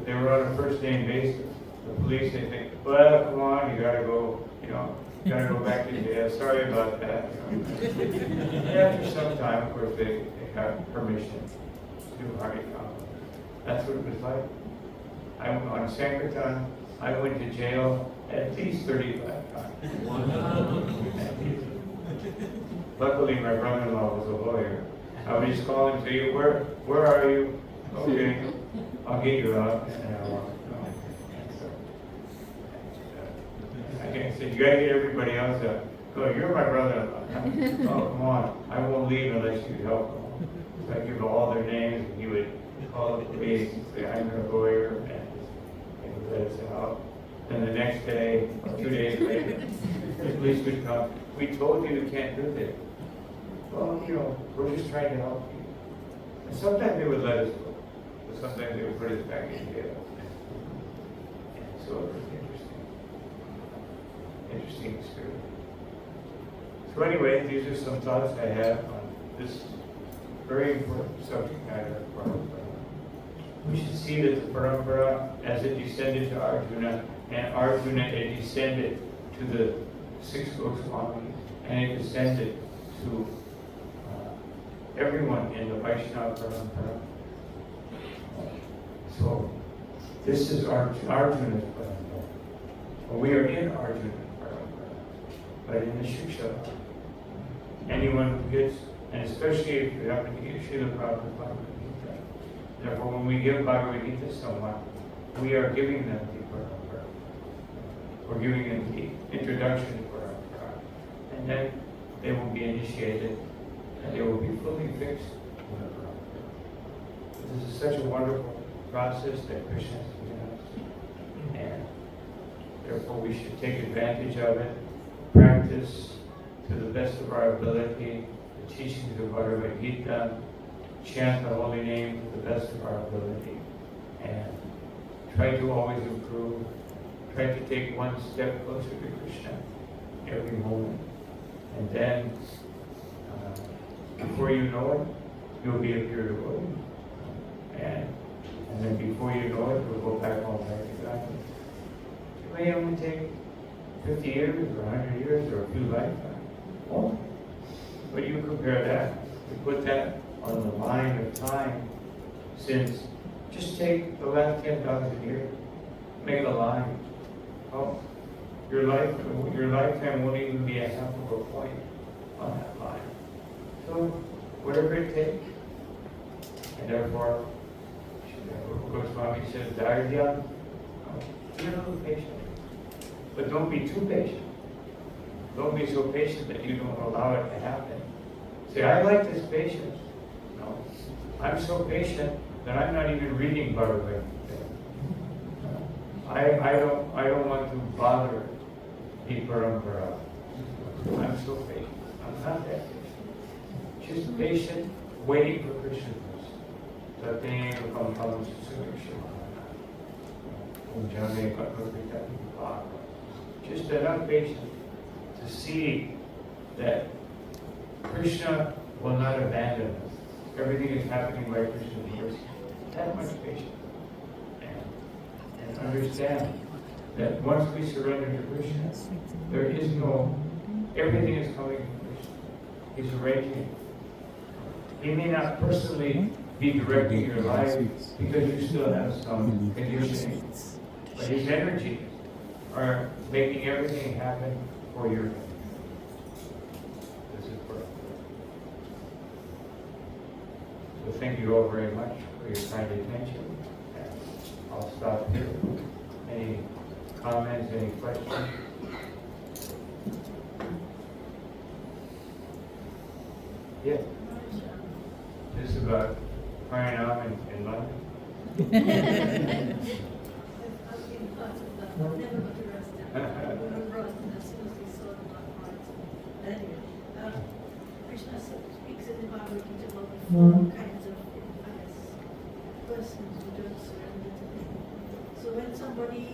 they were on a first name basis. The police, they think, well, come on, you gotta go, back to jail. Sorry about that. And after some time, of course, they got permission to do Harinam. That's what it was like. On Sankirtan, I went to jail at least 35 times. Luckily, my brother-in-law was a lawyer. I would just call him and say, where are you? Okay, I'll get you out. And I walk. I can't say, you gotta get everybody else out. Go, you're my brother-in-law. Oh, come on. I won't leave unless you help them. So I give all their names, and he would call the police and say, I'm a lawyer, and let us out. Then the next day, or 2 days later, the police would come. We told you you can't do this. Well, we're just trying to help you. And sometimes they would let us go, but sometimes they would put us back in jail. And so it was interesting experience. So anyway, these are some thoughts I have on this very important subject matter of parampara. We should see that the parampara, as it descended to Arjuna, and Arjuna it descended to the 6 Goswamis, and it descended to everyone in the Vaishnava parampara. So this is Arjuna's parampara. Well, we are in Arjuna's parampara. but in the Shiksha, anyone who gets, and especially if you happen to get Srila Prabhupada Bhagavad Gita, therefore when we give Bhagavad Gita to someone, we are giving them the Parampara. We're giving them the introduction to Parampara. And then they will be initiated and they will be fully fixed in the Parampara. This is such a wonderful process that Krishna has given us. And therefore we should take advantage of it, practice to the best of our ability the teachings of Bhagavad Gita, chant the holy name to the best of our ability, and try to always improve, try to take one step closer to Krishna every moment. And then, before you know it, you'll be a pure devotee. And then before you know it, you'll go back home back to God. It may only take 50 years or 100 years or a few lifetimes. Oh. But you compare that, you put that on the line of time, since just take the last 10,000 years, make a line. Oh, your lifetime won't even be a half of a point on that line. So whatever it takes. And therefore, Swami says, Dharya, be a little patient. But don't be too patient. Don't be so patient that you don't allow it to happen. Say, I like this patience. No. I'm so patient that I'm not even reading Bhagavad Gita. I don't want to bother the parampara. I'm so patient. I'm not that patient. Just patient, waiting for Krishna. Just enough patience to see that Krishna will not abandon us. Everything is happening by Krishna's mercy. That much patience. And understand that once we surrender to Krishna, there is everything is coming from Krishna. He's arranging it. He may not personally be directing your life because you still have some conditioning, but his energies are making everything happen for your good. This is perfect. So thank you all very much for your kind attention. And I'll stop here. Any comments, any questions? Yeah. This is about Parinam in London. Krishna speaks in the Bhagavad Gita about the four kinds of impious persons who don't surrender to him. So when somebody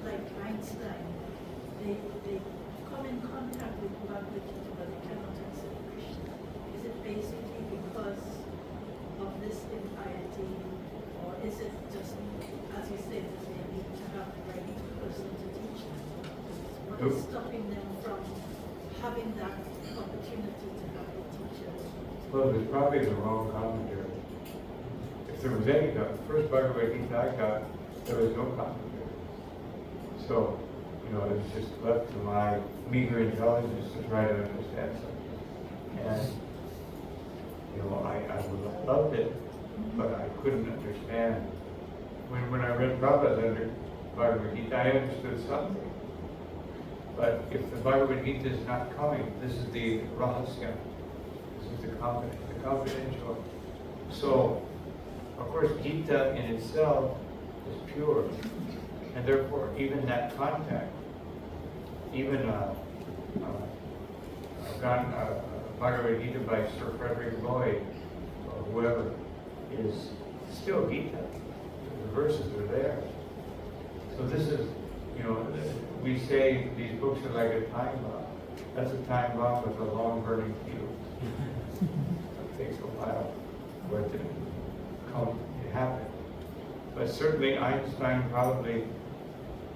like Einstein, they come in contact with Bhagavad Gita but they cannot accept Krishna, is it basically because of this impiety, or is it just, as you said, that they need to have the right person to teach them? What is stopping them from having that opportunity to have the teacher? Well, it was probably the wrong commentary. If there was any, the first Bhagavad Gita I got, there was no commentary. So, it was just left to my meager intelligence to try to understand something. And I would have loved it, but I couldn't understand. When I read Prabhupada's Bhagavad Gita, I understood something. But if the Bhagavad Gita is not coming, this is the rahasya, this is the confidential. So, of course, Gita in itself is pure, and therefore even that contact, even Bhagavad Gita by Sir Frederick Lloyd, or whoever, is still Gita. The verses are there. So this is, we say these books are like a time bomb. That's a time bomb with a long burning fuse. It takes a while for it to happen. But certainly Einstein probably,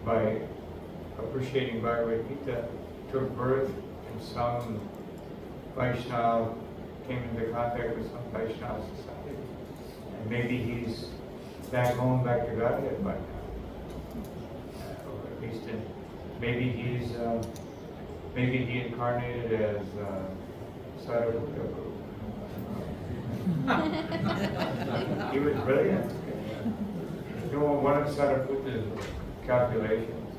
by appreciating Bhagavad Gita, took birth in some Vaishnava, came into contact with some Vaishnava society. And maybe he's back home, back to Godhead by now. Or at least maybe he's maybe he incarnated as Sadhguru. He was brilliant. You know, one of Sadhgura's calculations,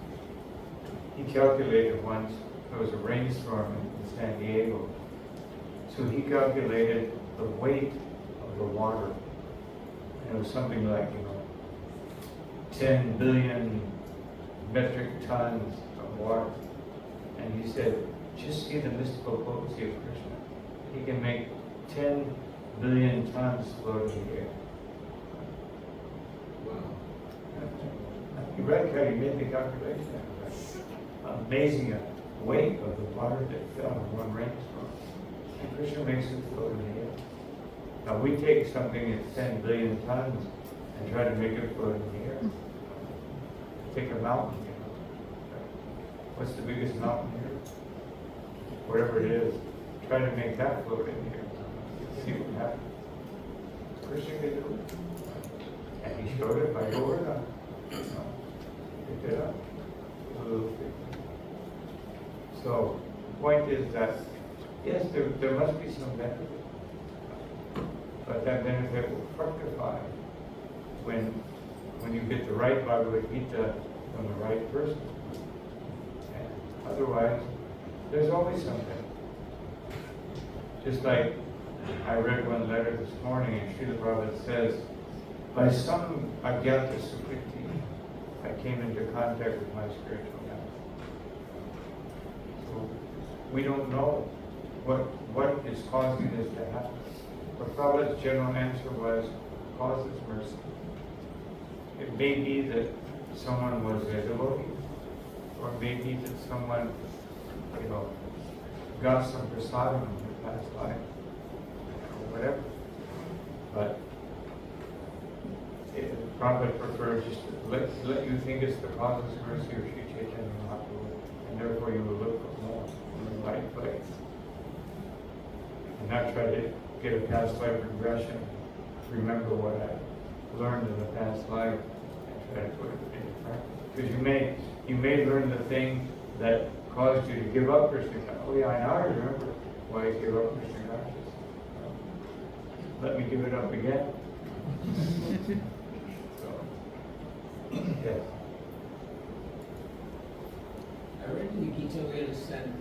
he calculated once, there was a rainstorm in San Diego, so he calculated the weight of the water. And it was something like, 10 billion metric tons of water. And he said, just see the mystical potency of Krishna. He can make 10 billion tons float in the air. Wow. You read how he made the calculation. Amazing weight of the water that fell in one rainstorm. And Krishna makes it float in the air. Now we take something that's 10 billion tons and try to make it float in the air. Take a mountain, What's the biggest mountain here? Whatever it is, try to make that float in here. See what happens. Krishna can do it. And he showed it by Govardhan. Picked it up. A little bit. So, the point is that, yes, there must be some benefit. But that benefit will fructify when you get the right Bhagavad Gita from the right person. And otherwise, there's always something. Just like I read one letter this morning, and Srila Prabhupada says, by some agyata sukriti, I came into contact with my spiritual master. So we don't know what is causing this to happen. But Prabhupada's general answer was, cause is mercy. It may be that someone was a devotee, or it may be that someone, got some prasadam in their past life, or whatever. But Prabhupada prefers just to let you think it's the cause of mercy or Sri Chaitanya Mahaprabhu, and therefore you will look for more in the right place. And not try to get a past life regression, remember what I learned in the past life, and try to put it into practice. Because you may learn the thing that caused you to give up Krishna consciousness. Oh yeah, now I remember why I gave up Krishna consciousness. Let me give it up again. So, yes. I read in the Gita where it said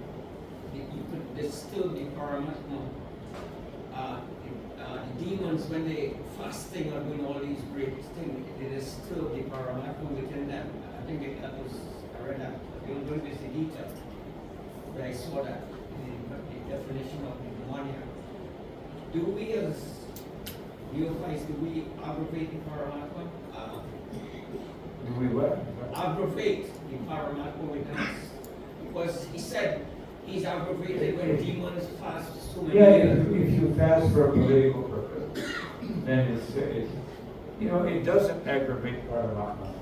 you could distill the Paramatma. The demons, when they fasting or doing all these great things, they distill the Paramatma within them. I think I read that. I don't know if it's the Gita, but I saw that in the definition of the demoniac. Do we as neophytes, do we aggravate the Paramatma? Do we what? Aggravate the Paramatma within us. Because he said he's aggravated when demons fast so many years. If you fast for a political purpose, then it's it doesn't aggravate Paramatma.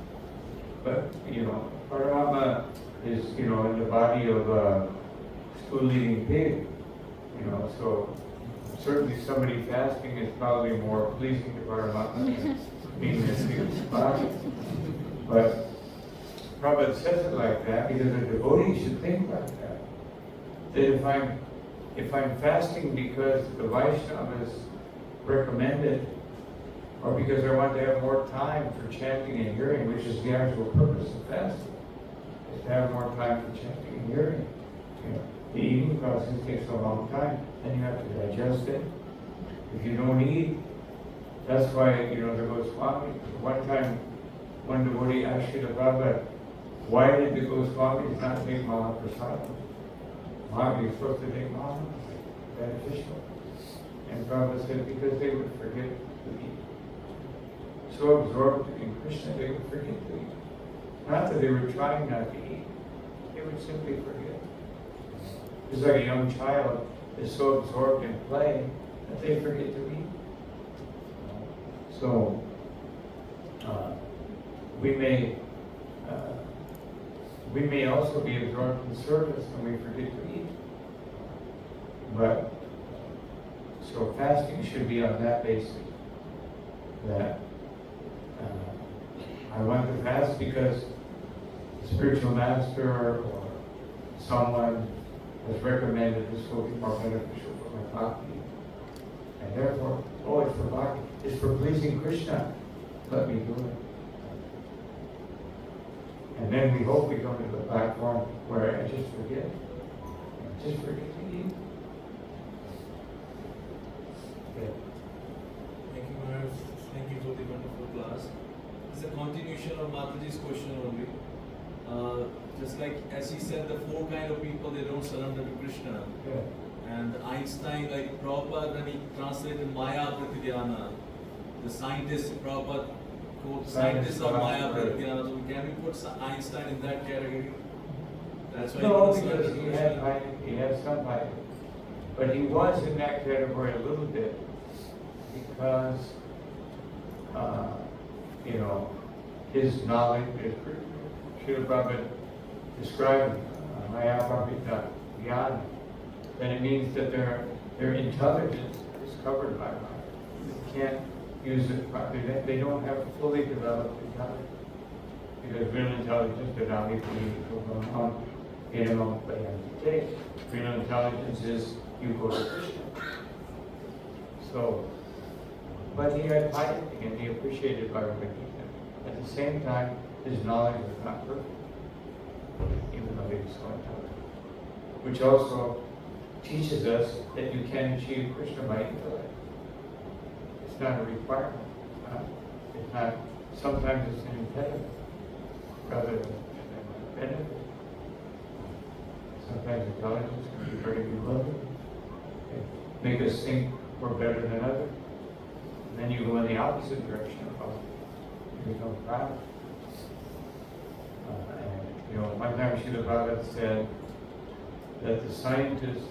But, Paramatma is, in the body of a stool-eating pig, so certainly somebody fasting is probably more pleasing to Paramatma than being in a pig's body. But Prabhupada says it like that because a devotee should think like that. That if I'm fasting because the Vaishnavas recommended, or because I want to have more time for chanting and hearing, which is the actual purpose of fasting, is to have more time for chanting and hearing. The eating process takes a long time, then you have to digest it. If you don't eat, that's why, there goes Swami. One time, one devotee asked Srila Prabhupada, why did the Goswamis not take Mahaprasad? You're supposed to take Maha, beneficial. And Prabhupada said, because they would forget to eat. So absorbed in Krishna, they would forget to eat. Not that they were trying not to eat, they would simply forget. It's like a young child is so absorbed in play that they forget to eat. So, we may also be absorbed in service and we forget to eat. But, so fasting should be on that basis. That I want to fast because the spiritual master or someone has recommended this will be more beneficial for my bhakti. And therefore, it's for bhakti, it's for pleasing Krishna. Let me do it. And then we hope we come to the platform where I just forget. I just forget to eat. Yeah. Thank you, Maharaj. Thank you for the wonderful class. It's a continuation of Mataji's question only. Just like as he said, the four kind of people, they don't surrender to Krishna. Yeah. And Einstein, like Prabhupada, when he translated Maya Pratyana, the scientists, Prabhupada quote, scientists of Maya Pratyana. So can we put Einstein in that category? That's why No, he because he had some life. But he was in that category a little bit because, his knowledge is Srila Prabhupada described Maya Pratyana Jnana. Then it means that their intelligence is covered by Maya. They can't use it properly. They don't have fully developed intelligence. Because real intelligence did not need to go on. Real intelligence is you go to Krishna. So, but he had piety and he appreciated by Krishna. At the same time, his knowledge was not perfect, even though he was so intelligent. Which also teaches us that you can achieve Krishna by intellect. It's not a requirement. It's not. Sometimes it's an impediment rather than a benefit. Sometimes intelligence can be very bewildering. Make us think we're better than others. And then you go in the opposite direction of you become proud. One time Srila Bhagavad said that the scientists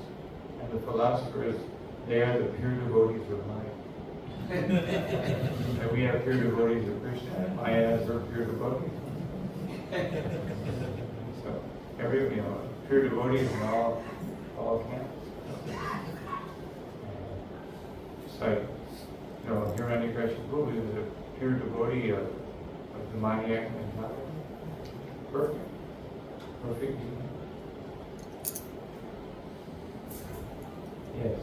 and the philosophers, they are the pure devotees of Maya. And we have pure devotees of Krishna, and Maya has her pure devotees. So, pure devotees in all camps. It's like, Hiranyakashipu is a pure devotee of the maniac mentality. Perfect being. Yes.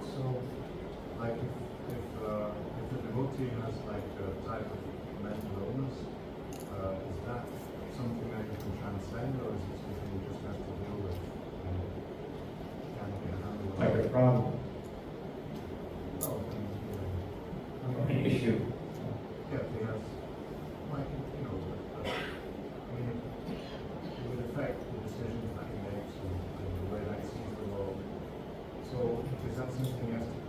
So, like if a devotee has like a type of mental illness, is that something that you can transcend, or is it something you just have to deal with and can't get a handle on? Like a problem, Oh, an issue. yeah, he has, like, it would affect the decisions that he makes and the way that he sees the world. So, is that something he has to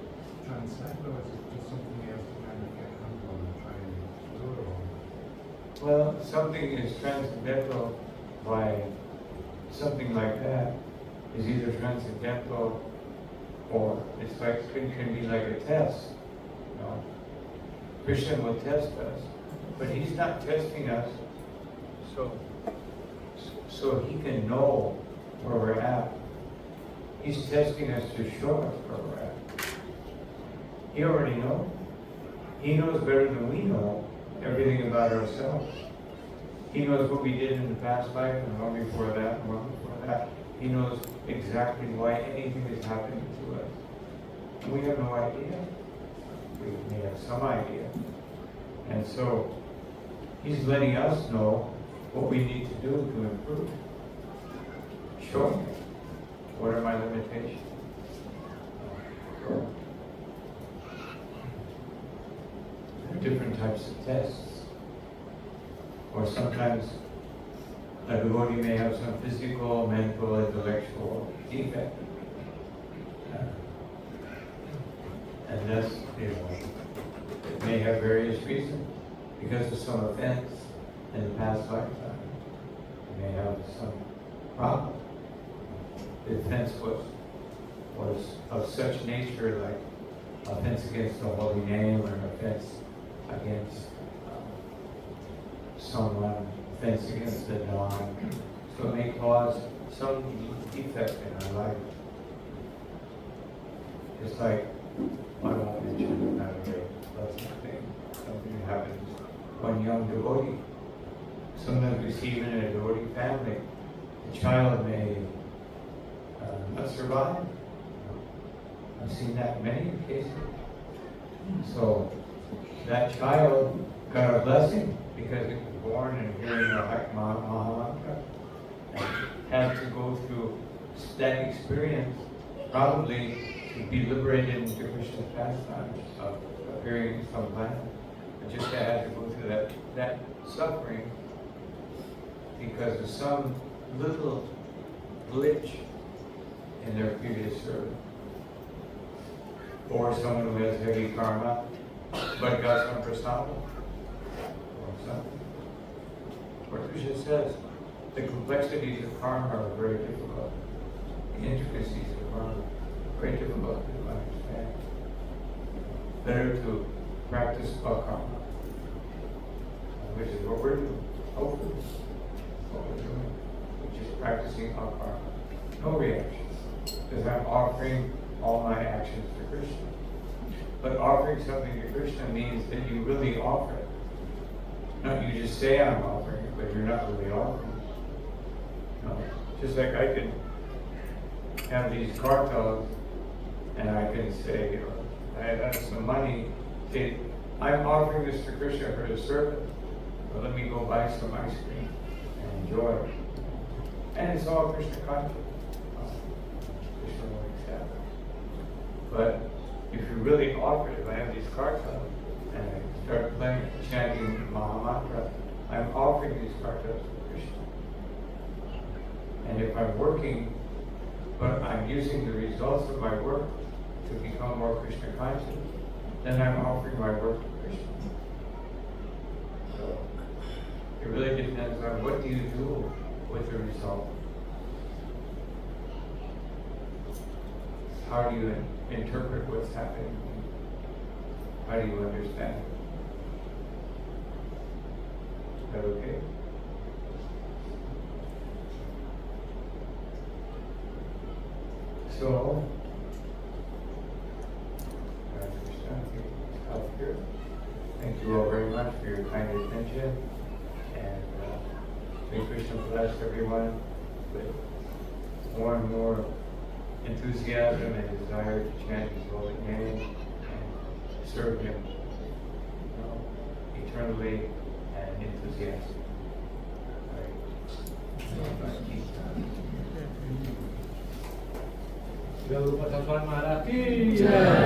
transcend, or is it just something he has to kind of get a handle on and try and cure, or? Well, something is transcendental by something like that is either transcendental or it can be like a test. Krishna will test us, but he's not testing us so he can know where we're at. He's testing us to show us where we're at. He already knows. He knows better than we know everything about ourselves. He knows what we did in the past life and one before that and one before that. He knows exactly why anything is happening to us. And we have no idea. We may have some idea. And so he's letting us know what we need to do to improve. Show me. What are my limitations? There are different types of tests. Or sometimes a devotee may have some physical, mental, intellectual defect. And that's, it may have various reasons. Because of some offense in the past lifetime. It may have some problem. The offense was of such nature, like offense against the holy name, or offense against someone, offense against the dawn. So it may cause some defect in our life. It's like, I won't mention another way, but something happens. One young devotee, sometimes we see even in a devotee family, the child may not survive. I've seen that in many cases. So that child got a blessing because it was born and hearing the Mahamantra and had to go through that experience probably to be liberated into Krishna's pastime of appearing in some planet. But just had to go through that suffering because of some little glitch in their previous service. Or someone who has heavy karma, but got some prasad. Or something. What Krishna says, the complexities of karma are very difficult. The intricacies of karma are very difficult to understand. Better to practice karma, which is what we're doing. Hopefully, what we're doing, which is practicing karma. No reaction, because I'm offering all my actions to Krishna. But offering something to Krishna means that you really offer it. Not you just say I'm offering it, but you're not really offering it. No. Just like I can have these cartels and I can say, I have some money, say, I'm offering this to Krishna for his service, but let me go buy some ice cream and enjoy it. And it's all Krishna conscious. Krishna will accept it. But if you really offer it, if I have these cartels and I start playing, chanting Mahamantra, I'm offering these cartels to Krishna. And if I'm working, but I'm using the results of my work to become more Krishna conscious, then I'm offering my work to Krishna. So it really depends on what do you do with the result. How do you interpret what's happening? How do you understand? Is that okay? So, up here. Thank you all very much for your kind attention, and may Krishna bless everyone with more and more enthusiasm and desire to chant His holy name and serve Him eternally and enthusiastically. Prabhupada Maharaj ki jai.